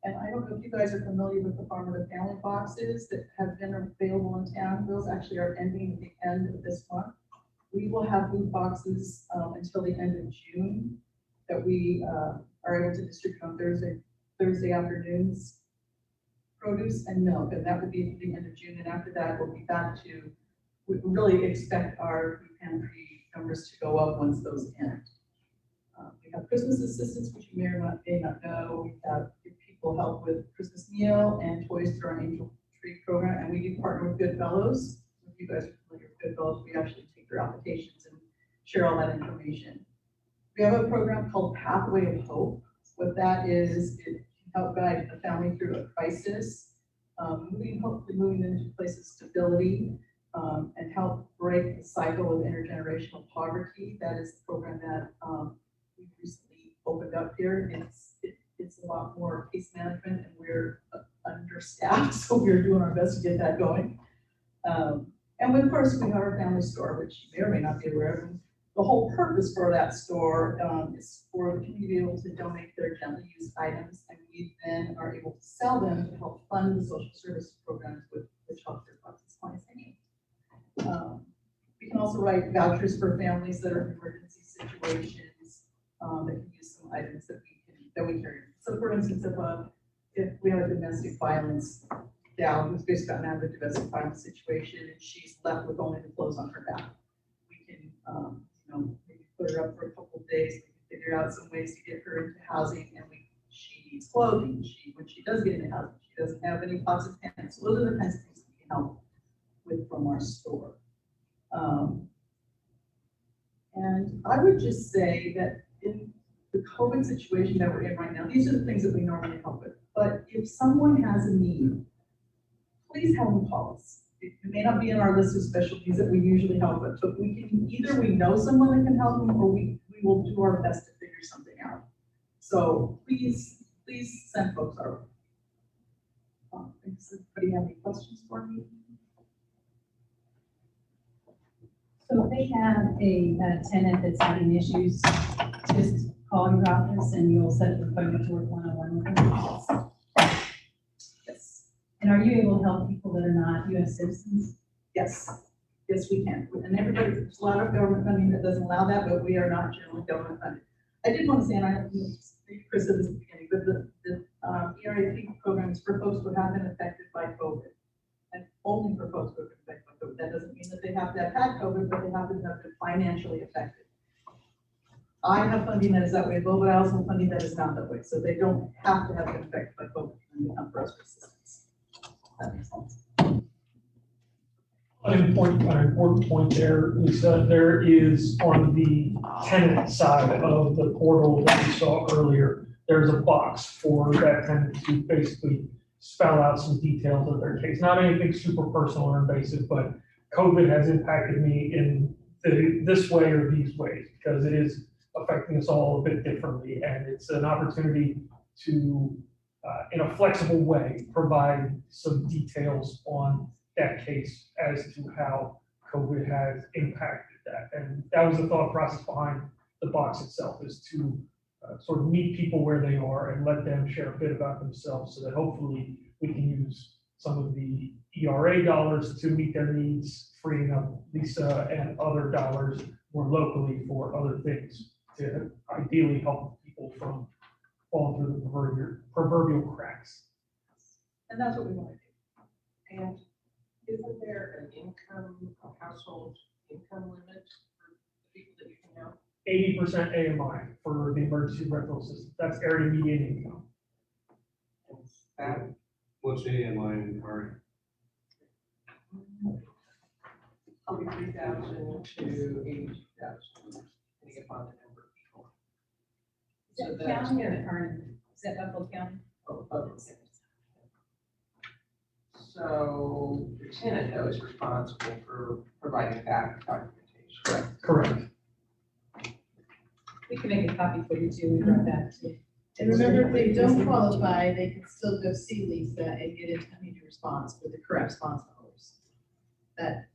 And I don't know if you guys are familiar with the Farm to Family boxes that have been available in town. Those actually are ending at the end of this month. We will have food boxes until the end of June that we are able to distribute on Thursday afternoons, produce and milk, and that will be at the end of June. And after that, we'll be back to, we really expect our food pantry numbers to go up once those end. We have Christmas assistance, which you may or may not know. We have people help with Christmas meal and toys through our Angel Tree program, and we do partner with Goodfellows. If you guys are familiar with Goodfellows, we actually take their applications and share all that information. We have a program called Pathway of Hope. What that is, it can help guide a family through a crisis, hopefully moving them into a place of stability, and help break the cycle of intergenerational poverty. That is the program that we've recently opened up here. It's a lot more case management, and we're understaffed, so we're doing our best to get that going. And of course, we have our family store, which you may or may not be aware of. The whole purpose for that store is for the community to be able to donate their gently used items, and we then are able to sell them to help fund the social service programs with which healthcare causes clients need. We can also write vouchers for families that are in emergency situations that can use some items that we carry. So for instance, if we have a domestic violence gal who's basically gotten out of a domestic violence situation and she's left with only the clothes on her back, we can maybe put her up for a couple of days. We can figure out some ways to get her into housing, and she needs clothing. When she does get into housing, she doesn't have any pots and pans. So those are the kinds of things that we can help with from our store. And I would just say that in the COVID situation that we're in right now, these are the things that we normally help with. But if someone has a need, please have them call us. It may not be in our list of specialties that we usually help with, but we can either we know someone that can help them, or we will do our best to figure something out. So please send folks our way. Does anybody have any questions for me? So if they have a tenant that's having issues, just call your office and you'll set an appointment to work one-on-one with them? Yes. And are you able to help people that are not US citizens? Yes. Yes, we can. And everybody, there's a lot of government funding that doesn't allow that, but we are not generally government funded. I did want to say, and I think Chris said this at the beginning, but the ERAP program is for folks who have been affected by COVID. And only for folks who have been affected by COVID. That doesn't mean that they have to have had COVID, but they have to have been financially affected. I have funding that is that way, but I also have funding that is not that way. So they don't have to have been affected by COVID and come for us for assistance. That makes sense. An important point there is that there is, on the tenant side of the portal that we saw earlier, there's a box for that tenant to basically spell out some details of their case. Not anything super personal or invasive, but COVID has impacted me in this way or these ways, because it is affecting us all a bit differently. And it's an opportunity to, in a flexible way, provide some details on that case as to how COVID has impacted that. And that was the thought process behind the box itself, is to sort of meet people where they are and let them share a bit about themselves, so that hopefully we can use some of the ERA dollars to meet their needs, freeing up Lisa and other dollars more locally for other things to ideally help people from falling through the proverbial cracks. And that's what we want to do. And isn't there an income, a household income limit for the people that you can help? 80% AMI for the emergency rental system. That's area median income. That, What's AMI in Kearney? probably 3,000 to 82,000, depending upon the number of people. Is So that that's- county or Kearney? Is that Buffalo County? Oh, okay. So the tenant though is responsible for providing that documentation. Correct. We can make a copy for you too, we brought that too. And remember, if they don't qualify, they can still go see Lisa and get an immediate response with the correct response numbers. That,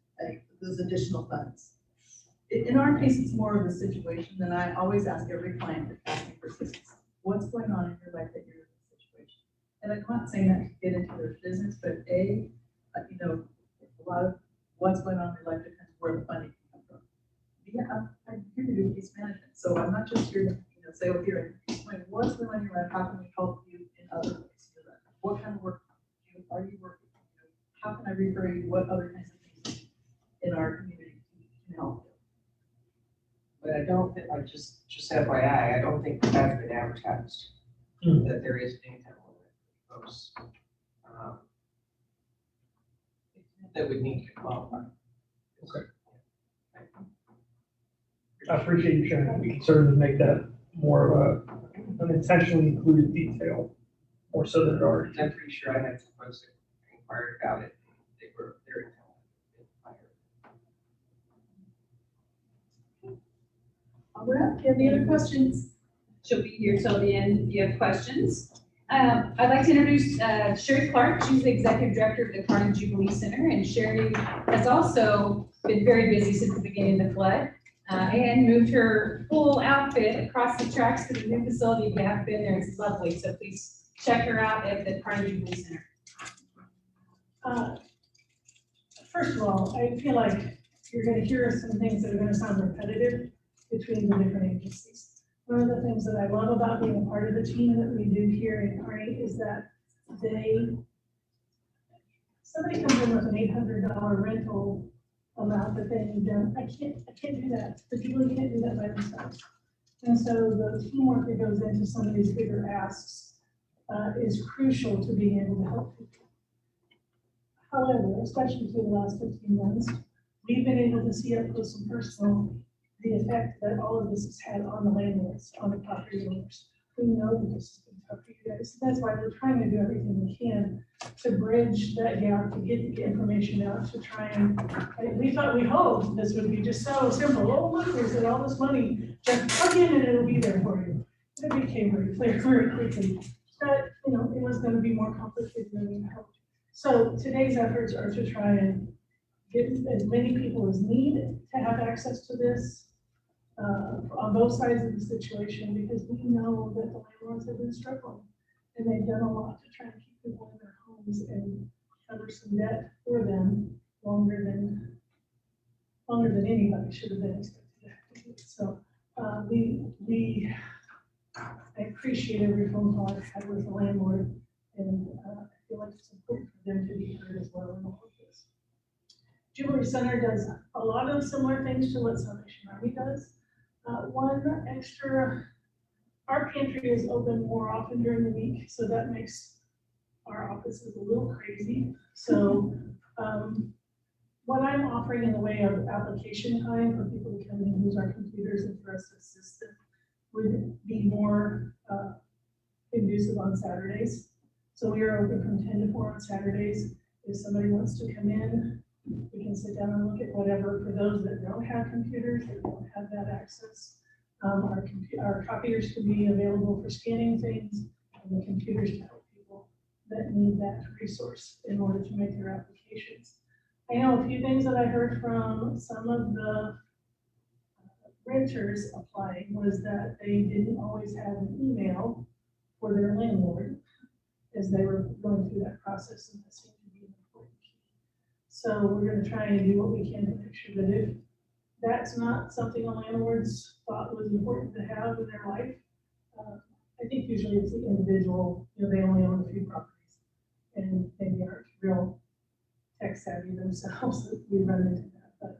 those additional funds. In our case, it's more of a situation than I always ask every client that asks me for assistance. What's going on in your life that you're in this situation? And I'm not saying that to get into their business, but you know, a lot of what's going on in your life depends where the funding can come from. Yeah, I'm here to do case management, so I'm not just here to, say, oh, here, explain what's going on in your life, how can we help you in other ways? What kind of work are you working? How can I refer you, what other kinds of things in our community can help you? But I don't think, just FYI, I don't think that's been advertised, that there is an income limit for folks that would need to qualify. Okay. I appreciate you sharing that. We can certainly make that more of an intentionally included detail, more so than it already. I'm pretty sure I had some folks that inquired about it, their income limit. All right, if you have any other questions? She'll be here till the end if you have questions. I'd like to introduce Sherry Clark. She's the Executive Director of the Kearney Jubilee Center, and Sherry has also been very busy since the beginning of the flood and moved her full outfit across the tracks to the new facility. If you haven't been there, it's lovely, so please check her out at the Kearney Jubilee Center. First of all, I feel like you're going to hear some things that are going to sound repetitive between the different agencies. One of the things that I love about being a part of the team that we do here in Kearney is that somebody comes in with an $800 rental amount that they need done. I can't do that. The people can't do that by themselves. And so the teamwork that goes into some of these bigger asks is crucial to being able to help people. However, especially through the last 15 months, we've been able to see up close and personal the effect that all of this has had on the landlords, on the property owners, who know that this has been tough for you guys. So that's why we're trying to do everything we can to bridge that gap, to get the information out, to try and, we hoped this would be just so simple. Oh, look, there's all this money, just plug in and it'll be there for you. It became very clear very quickly that, it was going to be more complicated than we hoped. So today's efforts are to try and get as many people as need to have access to this on both sides of the situation, because we know that the landlords have been struggling and they've done a lot to try and keep people in their homes and cover some debt for them longer than anybody should have been expected to have to do. So I appreciate every phone call I've had with the landlord, and I feel like it's important for them to be heard as well in all of this. Jubilee Center does a lot of similar things to what Salvation Army does. One extra, our pantry is open more often during the week, so that makes our offices a little crazy. So what I'm offering in the way of application time for people to come in and use our computers and for us to assist them would be more conducive on Saturdays. So we are open from 10 to 4 on Saturdays. If somebody wants to come in, we can sit down and look at whatever. For those that don't have computers, that don't have that access, our copiers can be available for scanning things, and the computers to help people that need that resource in order to make their applications. I know a few things that I heard from some of the renters applying was that they didn't always have an email for their landlord as they were going through that process, and that seemed to be an important key. So we're going to try and do what we can to make sure that if that's not something the landlords thought was important to have in their life, I think usually it's the individual, they only own a few properties and maybe aren't real tech savvy themselves, that we run into that. But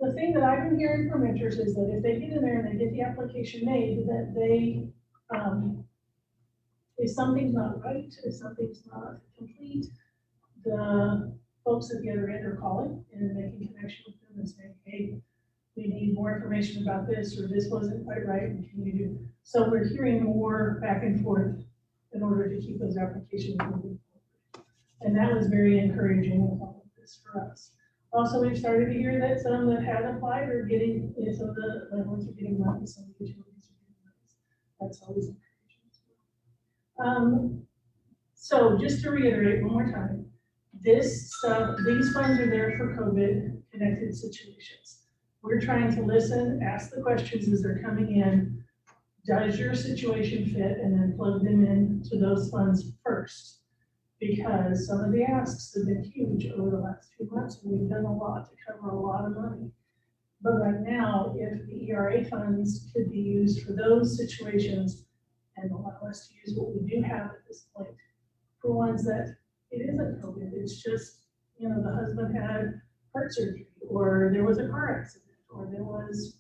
The thing that I've been hearing from renters is that if they get in there and they get the application made, that they, if something's not right, if something's not complete, the folks at the other end are calling and making connection with them and saying, hey, we need more information about this, or this wasn't quite right, and can you do? So we're hearing more back and forth in order to keep those applications moving forward. And that was very encouraging with all of this for us. Also, we've started to hear that some that had applied are getting, some of the landlords are getting money, some of the utilities are getting money. That's always encouraging as well. So just to reiterate one more time, this stuff, these funds are there for COVID connected situations. We're trying to listen, ask the questions as they're coming in. Does your situation fit? And then plug them in to those funds first. Because some of the asks have been huge over the last few months, and we've done a lot to cover a lot of money. But right now, if the ERA funds could be used for those situations and allow us to use what we do have at this point for ones that it isn't COVID, it's just, the husband had heart surgery, or there was a car accident, or there was,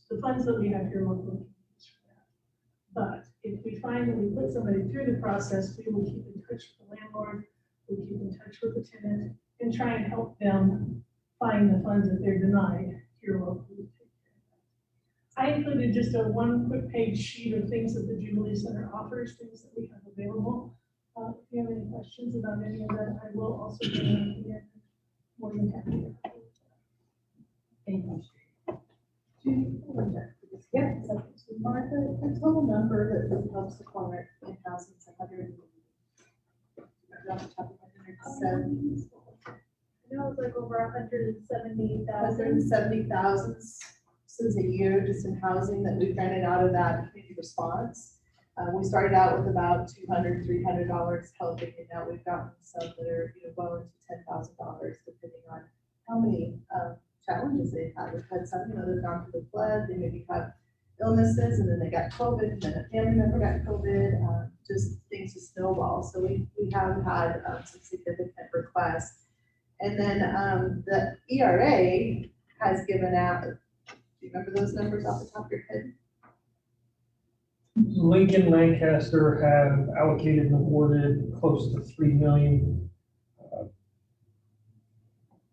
the funds that we have here locally can be used for that. But if we find that we put somebody through the process, we will keep in touch with the landlord, we'll keep in touch with the tenant, and try and help them find the funds that they're denied here locally. I included just a one quick page sheet of things that the Jubilee Center offers, things that we have available. If you have any questions about any of that, I will also be in more than happy. Thank you. Yeah, so Martha, the total number that helps acquire in housing is 100. I know it's like over 170,000. 170,000 since a year just in housing that we've rented out of that community response. We started out with about $200, $300 helping, and now we've gotten some that are well into $10,000 depending on how many challenges they've had. We've had some, they've gone through the flood, they maybe have illnesses, and then they got COVID, and then a family member got COVID, just things to snowball. So we have had some significant requests. And then the ERA has given out, do you remember those numbers off the top of your head? Lincoln, Lancaster have allocated and awarded close to $3 million.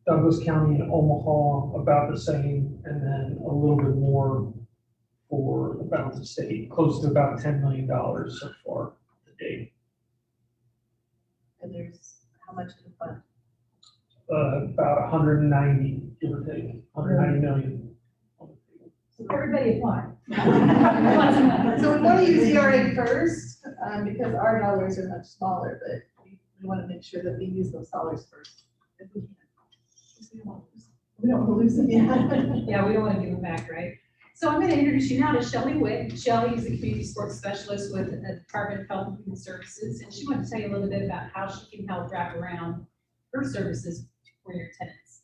Douglas County and Omaha about the same, and then a little bit more for the balance of state, close to about $10 million so far to date. And there's how much in the fund? About 190, give or take, 190 million. So everybody apply. So we want to use ERA first because our dollars are much smaller, but we want to make sure that we use those dollars first if we can. We don't want to lose them. Yeah, we don't want to give them back, right? So I'm going to introduce you now to Shelley Wick. Shelley is a community sports specialist with the Department of Health and Human Services, and she wanted to tell you a little bit about how she can help wrap around her services for your tenants.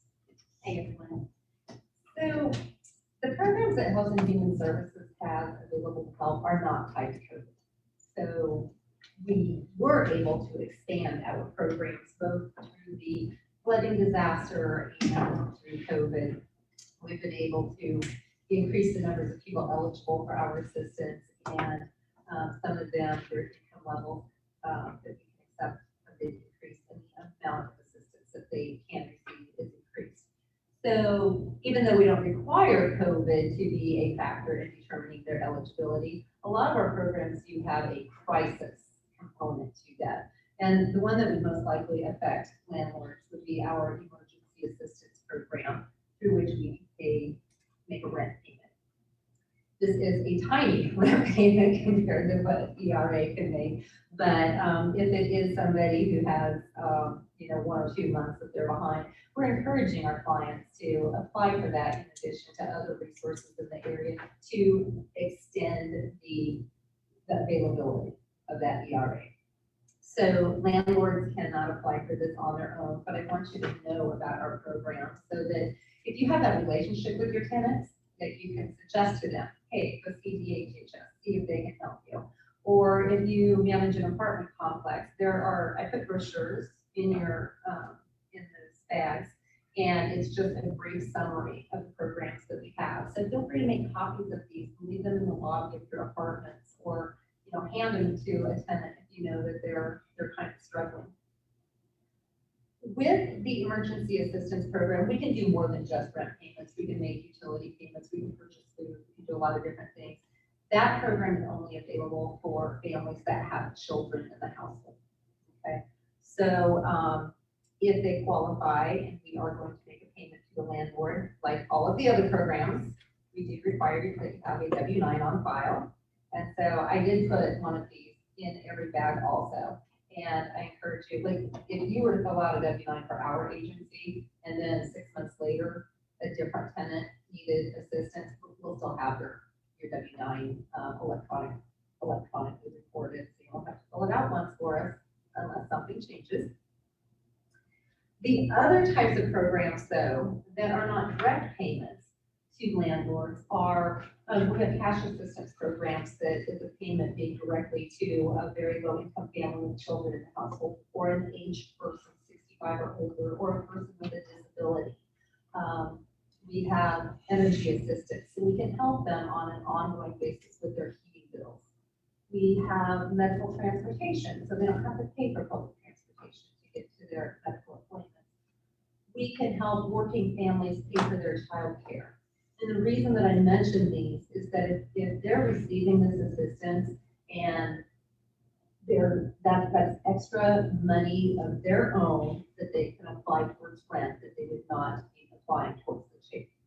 Hey, everyone. So the programs that Health and Human Services have available to help are not tied to COVID. So we were able to expand our programs both through the flooding disaster and through COVID. We've been able to increase the numbers of people eligible for our assistance, and some of them, their income level that we can accept a big increase in the amount of assistance that they can receive is increased. So even though we don't require COVID to be a factor in determining their eligibility, a lot of our programs do have a crisis component to that. And the one that would most likely affect landlords would be our emergency assistance program, through which we can make a rent payment. This is a tiny rent payment compared to what ERA can make, but if it is somebody who has 1 or 2 months that they're behind, we're encouraging our clients to apply for that in addition to other resources in the area to extend the availability of that ERA. So landlords cannot apply for this on their own, but I want you to know about our program so that if you have that relationship with your tenants, that you can suggest to them, hey, go see DHHS, see if they can help you. Or if you manage an apartment complex, I put brochures in your in those bags, And it's just a brief summary of the programs that we have. So feel free to make copies of these, leave them in the lobby of your apartments, or, you know, hand them to a tenant if you know that they're kind of struggling. With the emergency assistance program, we can do more than just rent payments. We can make utility payments, we can purchase food, we can do a lot of different things. That program is only available for families that have children in the household. Okay, so if they qualify, and we are going to make a payment to the landlord, like all of the other programs, we do require you to have a W-9 on file. And so I did put one of these in every bag also. And I encourage you, like, if you were to fill out a W-9 for our agency, and then 6 months later, a different tenant needed assistance, we'll still have your W-9 electronically recorded, so you don't have to fill it out once for us unless something changes. The other types of programs, though, that are not direct payments to landlords are, we have cash assistance programs that is a payment made directly to a very low-income family with children in the household, or an aged person, 65 or older, or a person with a disability. We have energy assistance, so we can help them on an ongoing basis with their heating bills. We have medical transportation, so they don't have to pay for public transportation to get to their medical appointments. We can help working families pay for their child care. And the reason that I mention these is that if they're receiving this assistance and that's extra money of their own that they can apply towards rent, that they would not be applying towards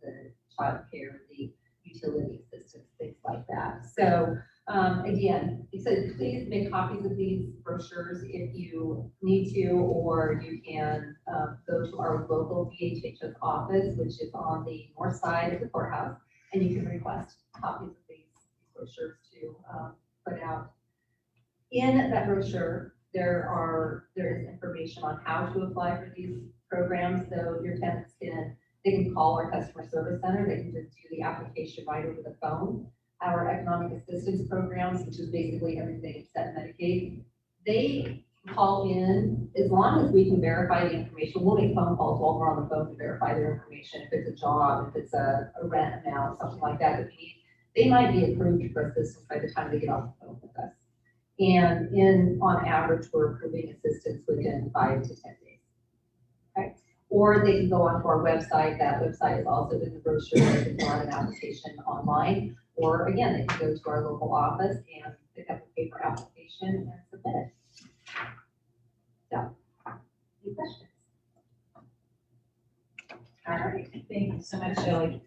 the child care, the utility assistance, things like that. So again, he said, please make copies of these brochures if you need to, or you can go to our local DHHS office, which is on the north side of the courthouse, and you can request copies of these brochures to put out. In that brochure, there is information on how to apply for these programs. So your tenants they can call our customer service center. They can just do the application right over the phone. Our economic assistance programs, which is basically everything except Medicaid, they call in as long as we can verify the information. We'll make phone calls while we're on the phone to verify their information. If it's a job, if it's a rent amount, something like that that we need, they might be approved for assistance by the time they get off the phone with us. And on average, we're approving assistance within 5 to 10 days. Okay. Or they can go onto our website. That website is also in the brochure. They can fill out an application online. Or again, they can go to our local office and pick up a paper application and submit it. So, any questions? All right, thank you so much, Shelley.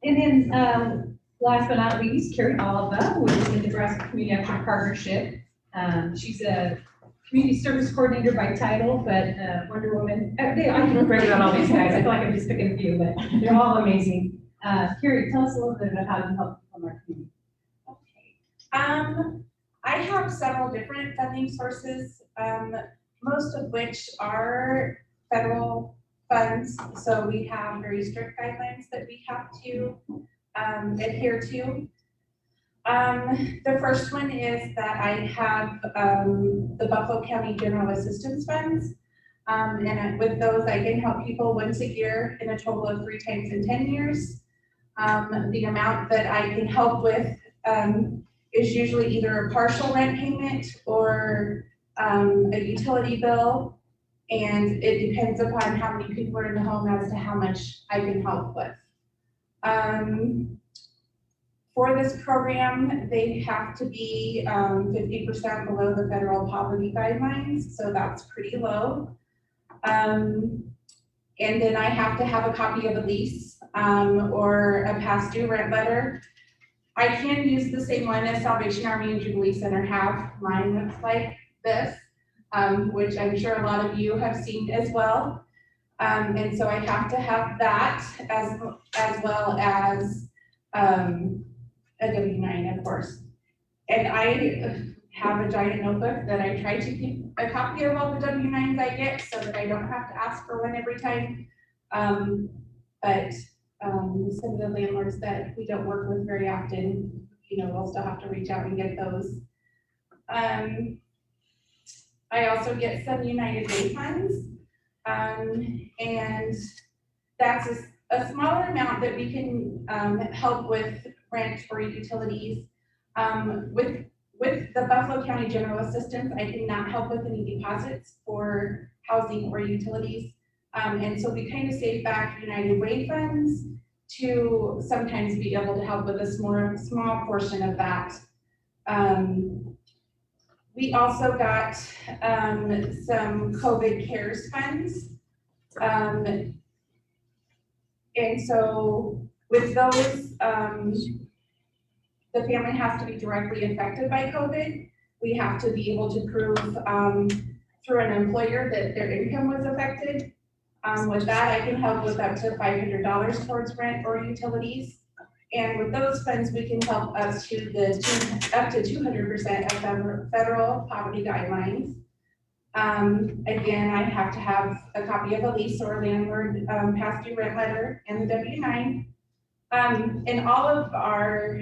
And then, last but not least, Carrie Oliva with the Nebraska Community Action Partnership. She's a community service coordinator by title, but Wonder Woman. I can brag about all these guys. I feel like I'm just picking a few, but they're all amazing. Carrie, tell us a little bit about how you help people in our community. Okay. I have several different funding sources, most of which are federal funds. So we have very strict guidelines that we have to adhere to. The first one is that I have the Buffalo County General Assistance Funds. And with those, I can help people once a year in a total of 3 times in 10 years. The amount that I can help with is usually either a partial rent payment or a utility bill. And it depends upon how many people are in the home as to how much I can help with. For this program, they have to be 50% below the federal poverty guidelines, so that's pretty low. And then I have to have a copy of a lease or a past due rent letter. I can use the same one as Salvation Army and Jubilee Center have. Mine looks like this, which I'm sure a lot of you have seen as well. And so I have to have that as well as a W-9, of course. And I have a giant notebook that I try to keep a copy of all the W-9s I get so that I don't have to ask for one every time. But some of the landlords that we don't work with very often, we'll still have to reach out and get those. I also get some United Way funds. And that's a smaller amount that we can, help with rent or utilities. With the Buffalo County General Assistance, I cannot help with any deposits for housing or utilities. And so we kind of save back United Way funds to sometimes be able to help with a small portion of that. We also got some COVID CARES funds. And so with those, the family has to be directly affected by COVID. We have to be able to prove through an employer that their income was affected. With that, I can help with up to $500 towards rent or utilities. And with those funds, we can help up to 200% of federal poverty guidelines. Again, I have to have a copy of a lease or a landlord past due rent letter and the W-9. And all of our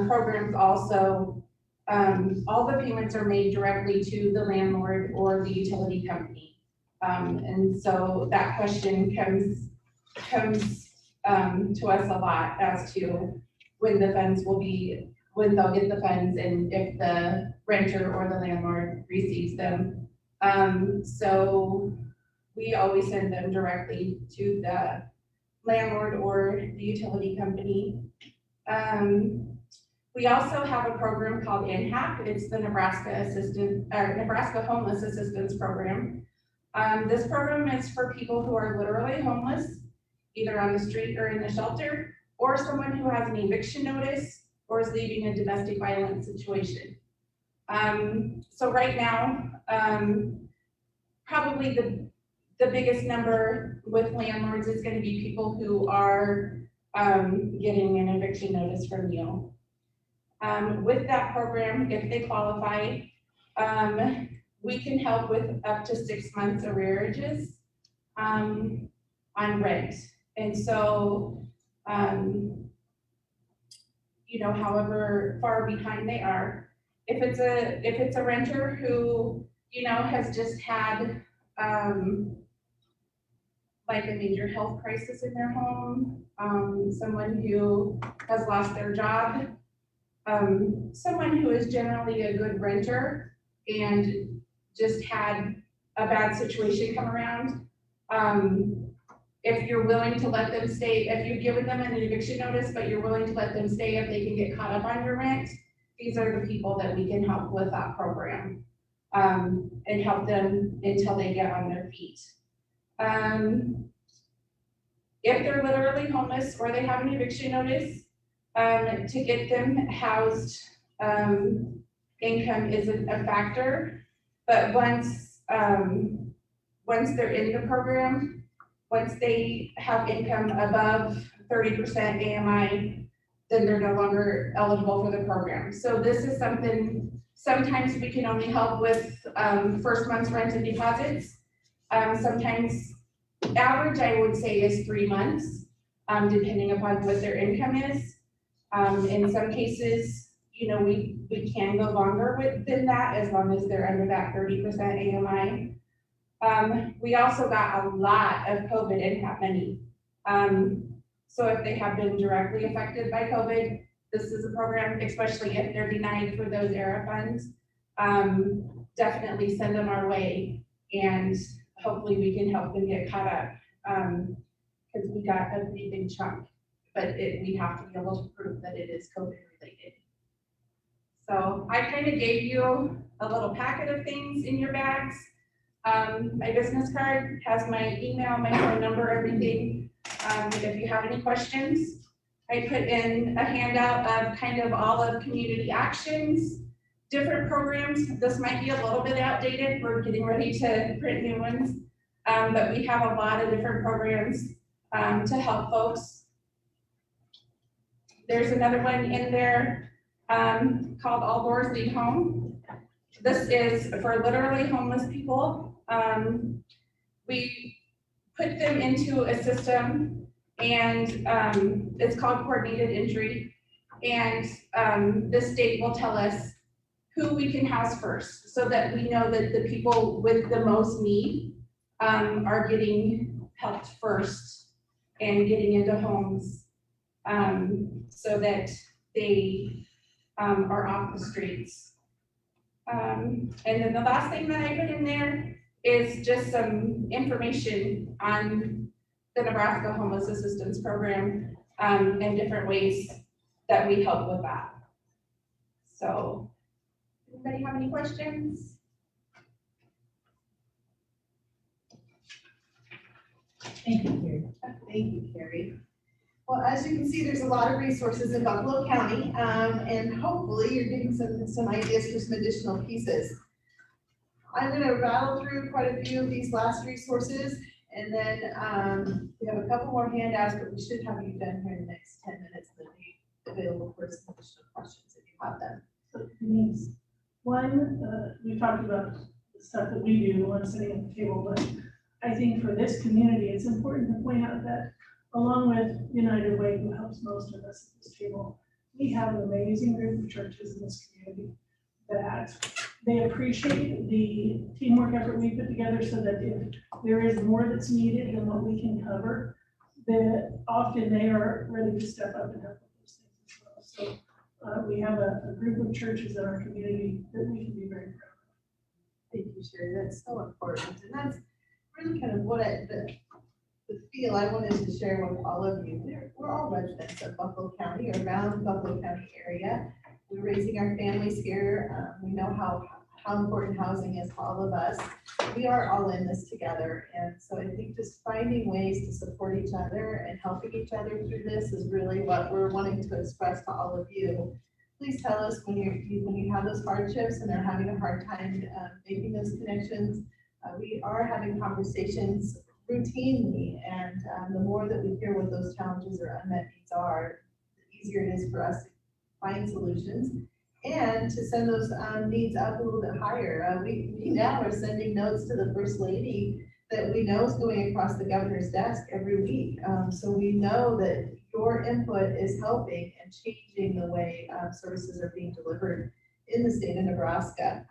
programs also, all the payments are made directly to the landlord or the utility company. And so that question comes to us a lot as to when the funds will be, when they'll get the funds and if the renter or the landlord receives them. So we always send them directly to the landlord or the utility company. We also have a program called NHAP. It's the Nebraska Homeless Assistance Program. This program is for people who are literally homeless, either on the street or in the shelter, or someone who has an eviction notice or is leaving a domestic violence situation. So right now, probably the biggest number with landlords is going to be people who are getting an eviction notice from you. With that program, if they qualify, we can help with up to 6 months arrearages on rent. And so, you know, however far behind they are, if it's a renter who, you know, has just had like a major health crisis in their home, someone who has lost their job, someone who is generally a good renter and just had a bad situation come around. If you're willing to let them stay, if you've given them an eviction notice, but you're willing to let them stay if they can get caught up on your rent, these are the people that we can help with that program, and help them until they get on their feet. If they're literally homeless or they have an eviction notice, to get them housed, income isn't a factor. But once they're in the program, once they have income above 30% AMI, then they're no longer eligible for the program. So this is something, sometimes we can only help with first month's rent and deposits. Sometimes average, I would say, is 3 months, depending upon what their income is. In some cases, you know, we can go longer than that as long as they're under that 30% AMI. We also got a lot of COVID NHAP money. So if they have been directly affected by COVID, this is a program, especially if they're denied for those ERA funds, definitely send them our way and hopefully we can help them get caught up. Because we got a pretty big chunk, but we have to be able to prove that it is COVID related. So I kind of gave you a little packet of things in your bags. My business card has my email, my phone number, everything. If you have any questions, I put in a handout of kind of all of community actions, different programs. This might be a little bit outdated. We're getting ready to print new ones. But we have a lot of different programs to help folks. There's another one in there called All Doors Lead Home. This is for literally homeless people. We put them into a system and it's called coordinated entry. And the state will tell us who we can house first so that we know that the people with the most need are getting helped first. and getting into homes, so that they, are off the streets. And then the last thing that I put in there is just some information on the Nebraska Homeless Assistance Program, and different ways that we help with that. So, anybody have any questions? Thank you, Carrie. Thank you, Carrie. Well, as you can see, there's a lot of resources in Buffalo County, and hopefully you're getting some ideas for some additional pieces. I'm gonna rattle through quite a few of these last resources, and then we have a couple more handouts, but we should have you done here in the next 10 minutes, and then be available for some additional questions if you have them. So Denise, one, we talked about the stuff that we do when sitting at the table, but I think for this community, it's important to point out that along with United Way, who helps most of us at this table, we have an amazing group of churches in this community that they appreciate the teamwork effort we put together, so that if there is more that's needed than what we can cover, that often they are ready to step up and help with those things as well. So we have a group of churches in our community that we can be very proud of. Thank you, Sherry. That's so important, and that's really kind of what the feel I wanted to share with all of you. We're all residents of Buffalo County, or around Buffalo County area. We're raising our families here. We know how important housing is to all of us. We are all in this together, and so I think just finding ways to support each other and helping each other through this is really what we're wanting to express to all of you. Please tell us when you have those hardships and are having a hard time making those connections. We are having conversations routinely, and the more that we hear what those challenges or unmet needs are, the easier it is for us to find solutions and to send those needs up a little bit higher. We now are sending notes to the First Lady that we know is going across the governor's desk every week. So we know that your input is helping and changing the way services are being delivered in the state of Nebraska.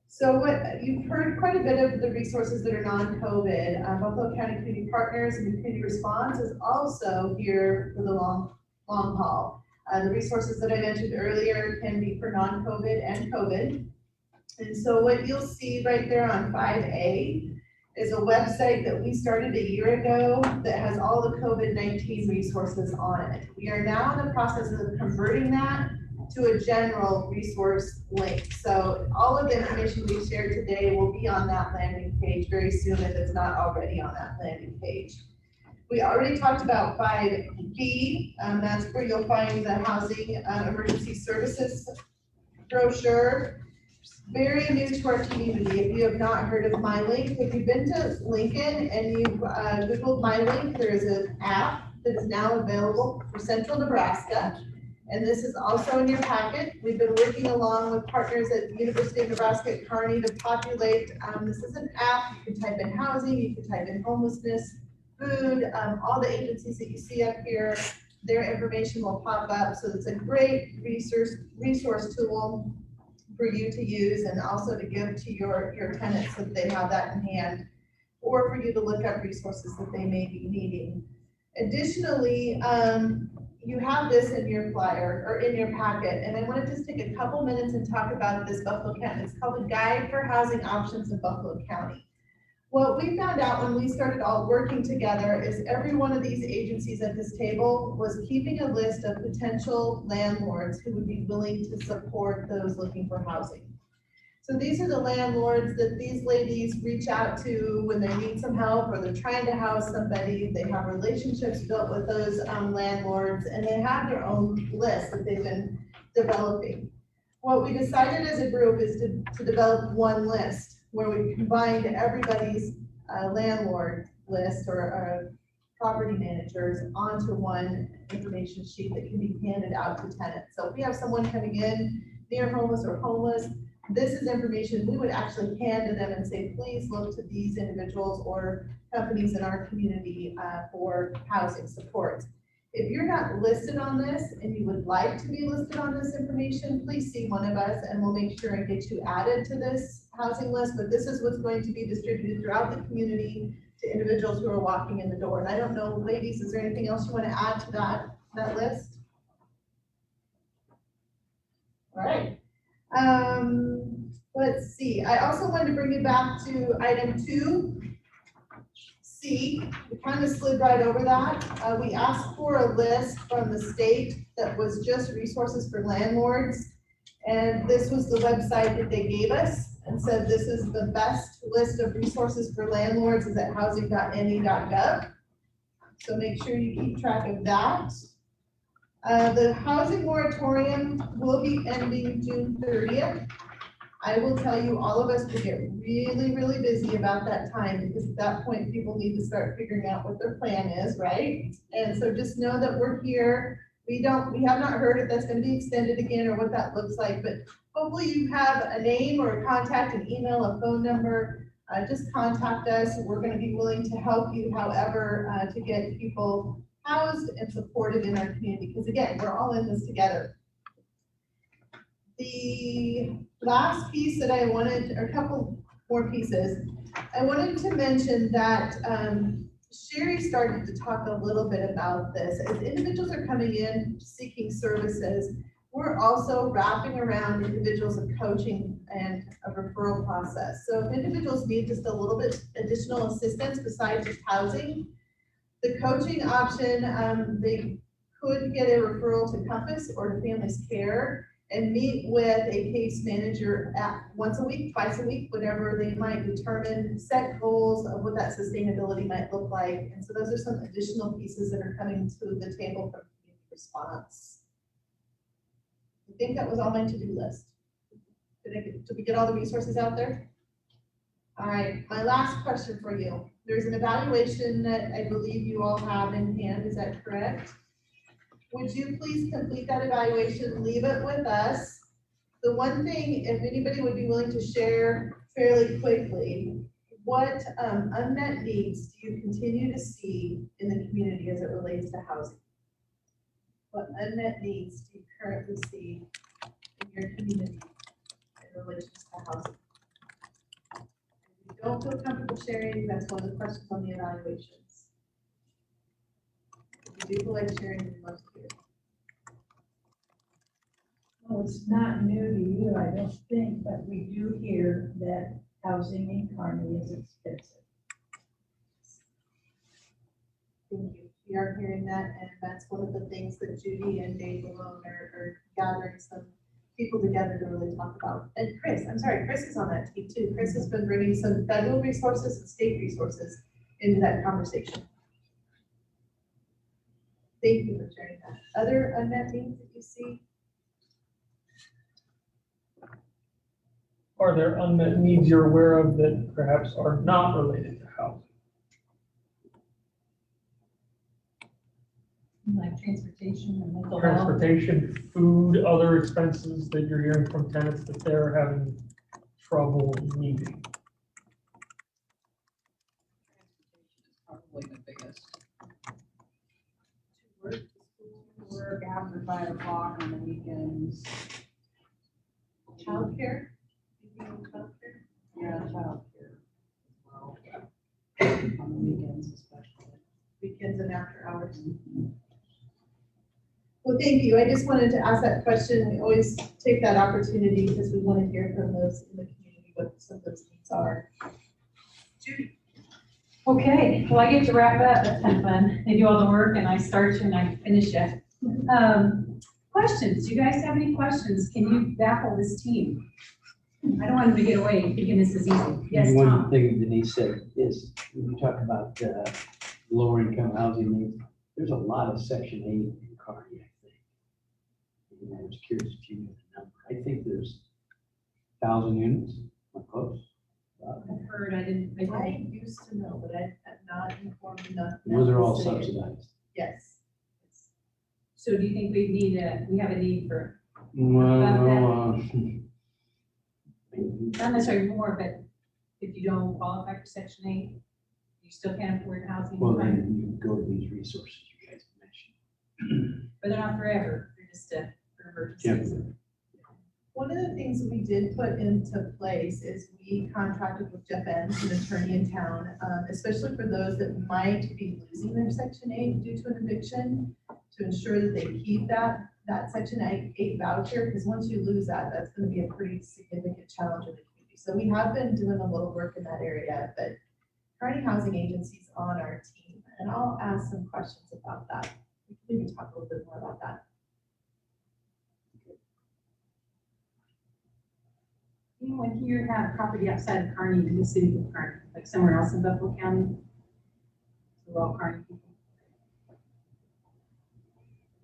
So what you've heard quite a bit of the resources that are non-COVID. Buffalo County Community Partners and Community Response is also here for the long haul. The resources that I mentioned earlier can be for non-COVID and COVID. And so what you'll see right there on 5A is a website that we started a year ago that has all the COVID-19 resources on it. We are now in the process of converting that to a general resource link. So all of the information we shared today will be on that landing page very soon if it's not already on that landing page. We already talked about 5B, that's where you'll find the Housing Emergency Services brochure. Very new to our community. If you have not heard of MyLink, if you've been to Lincoln and you've Googled MyLink, there is an app that is now available for Central Nebraska. And this is also in your packet. We've been working along with partners at the University of Nebraska at Kearney to populate. This is an app. You can type in housing, you can type in homelessness, food, all the agencies that you see up here, their information will pop up. So it's a great resource tool for you to use and also to give to your tenants so that they have that in hand, or for you to look up resources that they may be needing. Additionally, you have this in your flyer or in your packet, and I want to just take a couple minutes and talk about this Buffalo County. It's called a Guide for Housing Options in Buffalo County. What we found out when we started all working together is every one of these agencies at this table was keeping a list of potential landlords who would be willing to support those looking for housing. So these are the landlords that these ladies reach out to when they need some help or they're trying to house somebody. They have relationships built with those landlords, and they have their own list that they've been developing. What we decided as a group is to develop one list where we combined everybody's landlord list or property managers onto one information sheet that can be handed out to tenants. So if we have someone coming in near homeless or homeless, this is information we would actually hand to them and say, please look to these individuals or companies in our community for housing support. If you're not listed on this and you would like to be listed on this information, please see one of us and we'll make sure and get you added to this housing list. But this is what's going to be distributed throughout the community to individuals who are walking in the door. And I don't know, ladies, is there anything else you want to add to that list? All right. Let's see. I also wanted to bring you back to item 2C. We kind of slid right over that. We asked for a list from the state that was just resources for landlords. And this was the website that they gave us and said this is the best list of resources for landlords is at housing.ne.gov. So make sure you keep track of that. The housing moratorium will be ending June 30th. I will tell you, all of us will get really, really busy about that time because at that point, people need to start figuring out what their plan is, right? And so just know that we're here. We have not heard if that's going to be extended again or what that looks like, but hopefully you have a name or a contact, an email, a phone number. Just contact us. We're going to be willing to help you, however, to get people housed and supported in our community. Because again, we're all in this together. The last piece that I wanted, or a couple more pieces, I wanted to mention that Sherry started to talk a little bit about this. As individuals are coming in seeking services, we're also wrapping around individuals of coaching and a referral process. So if individuals need just a little bit additional assistance besides just housing, the coaching option, they could get a referral to Compass or to Families Care and meet with a case manager at once a week, twice a week, whatever they might determine, set goals of what that sustainability might look like. And so those are some additional pieces that are coming to the table from community response. I think that was all my to-do list. Did we get all the resources out there? All right, my last question for you. There's an evaluation that I believe you all have in hand, is that correct? Would you please complete that evaluation, leave it with us? The one thing, if anybody would be willing to share fairly quickly, what unmet needs do you continue to see in the community as it relates to housing? What unmet needs do you currently see in your community in relation to housing? If you don't feel comfortable sharing, that's one of the questions on the evaluations. If you do feel like sharing, we'd love to hear. Well, it's not new to you, I don't think, but we do hear that housing in Kearney is expensive. Thank you. We are hearing that, and that's one of the things that Judi and Dave alone are gathering some people together to really talk about. And Chris, I'm sorry, Chris is on that team too. Chris has been bringing some federal resources and state resources into that conversation. Thank you for sharing that. Other unmet needs that you see? Are there unmet needs you're aware of that perhaps are not related to housing? Like transportation and mental health. Transportation, food, other expenses that you're hearing from tenants that they're having trouble meeting? Probably the biggest. Work after 5 o'clock on the weekends. Childcare? Yeah, childcare. Well, on the weekends especially. Weekends and after hours. Well, thank you. I just wanted to ask that question. We always take that opportunity because we want to hear from those in the community what some of those needs are. Judi. Okay, well, I get to wrap up. That's kind of fun. They do all the work and I start and I finish it. Questions? Do you guys have any questions? Can you baffle this team? I don't want them to get away thinking this is easy. Yes, One Tom? thing Denise said is, when you talk about lower income housing needs, there's a lot of Section 8 in Kearney, I think. And I was curious if you knew the number. I think there's 1,000 units, not close. I've heard, I used to know, but I'm not informed enough. Those are all to say it. subsidized. Yes. So do you think we have a need for, Well, not necessarily more, but if you don't qualify for Section 8, you still can't afford housing? well, then you go to these resources you guys mentioned. But they're not forever, they're just for emergencies. Temporary. One of the things that we did put into place is we contracted with Jeff Enns, an attorney in town, especially for those that might be losing their Section 8 due to an eviction, to ensure that they keep that Section 8 voucher, because once you lose that, that's going to be a pretty significant challenge in the community. So we have been doing a little work in that area, but Kearney Housing Agency's on our team, and I'll ask some questions about that. We can maybe talk a little bit more about that. Anyone here have property outside of Kearney in the city of Kearney, like somewhere else in Buffalo County? We're all Kearney people.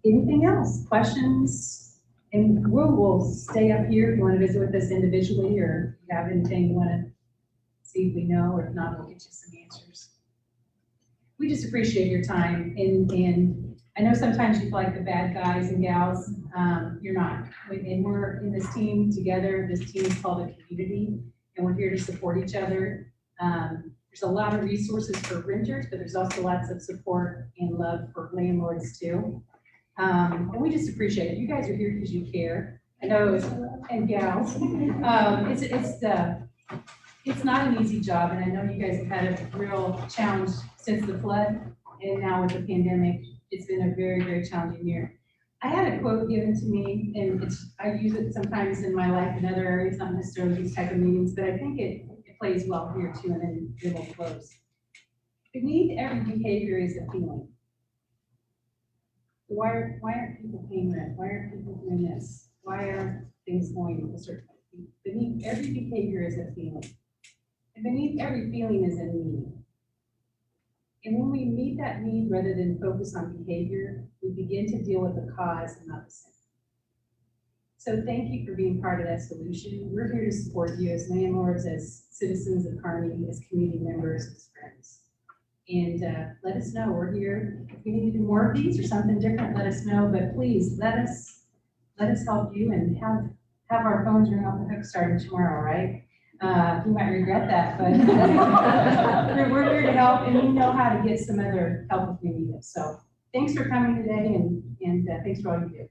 Anything else? Questions? And we'll stay up here if you want to visit with us individually, or if you have anything you want to see if we know, or if not, we'll get you some answers. We just appreciate your time, and I know sometimes you feel like the bad guys and gals. You're not. And we're in this team together. This team is called a community, and we're here to support each other. There's a lot of resources for renters, but there's also lots of support and love for landlords too. And we just appreciate it. You guys are here because you care. I know, and gals. It's not an easy job, and I know you guys have had a real challenge since the flood, and now with the pandemic, it's been a very, very challenging year. I had a quote given to me, and I use it sometimes in my life in other areas, not necessarily these type of meetings, but I think it plays well here too, and then it will close. Beneath every behavior is a feeling. Why aren't people paying rent? Why aren't people doing this? Why aren't things going a certain way? Beneath every behavior is a feeling. And beneath every feeling is a need. And when we meet that need rather than focus on behavior, we begin to deal with the cause and not the symptom. So thank you for being part of that solution. We're here to support you as landlords, as citizens of Kearney, as community members, as friends. And let us know. We're here. If we need to do more of these or something different, let us know. But please let us help you and have our phones ring off the hook starting tomorrow, right? You might regret that, but we're here to help, and we know how to get some other help if we need it. So thanks for coming today, and thanks for all you do.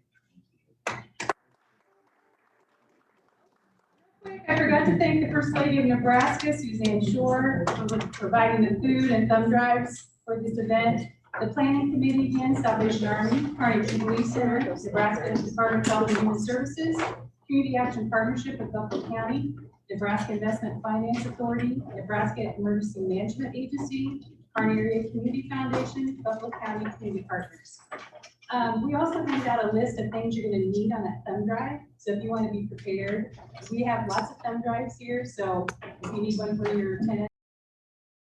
I forgot to thank the First Lady of Nebraska, Suzanne Schroeder, for providing the food and thumb drives for this event. The Planning Committee again, Salvation Army, Kearney Jubilee Center, Nebraska Department of Health and Human Services, Community Action Partnership with Buffalo County, Nebraska Investment Finance Authority, Nebraska Emergency Management Agency, Kearney Area Community Foundation, Buffalo County Community Partners. We also handed out a list of things you're going to need on that thumb drive. So if you want to be prepared, we have lots of thumb drives here. So if you need one for your tenant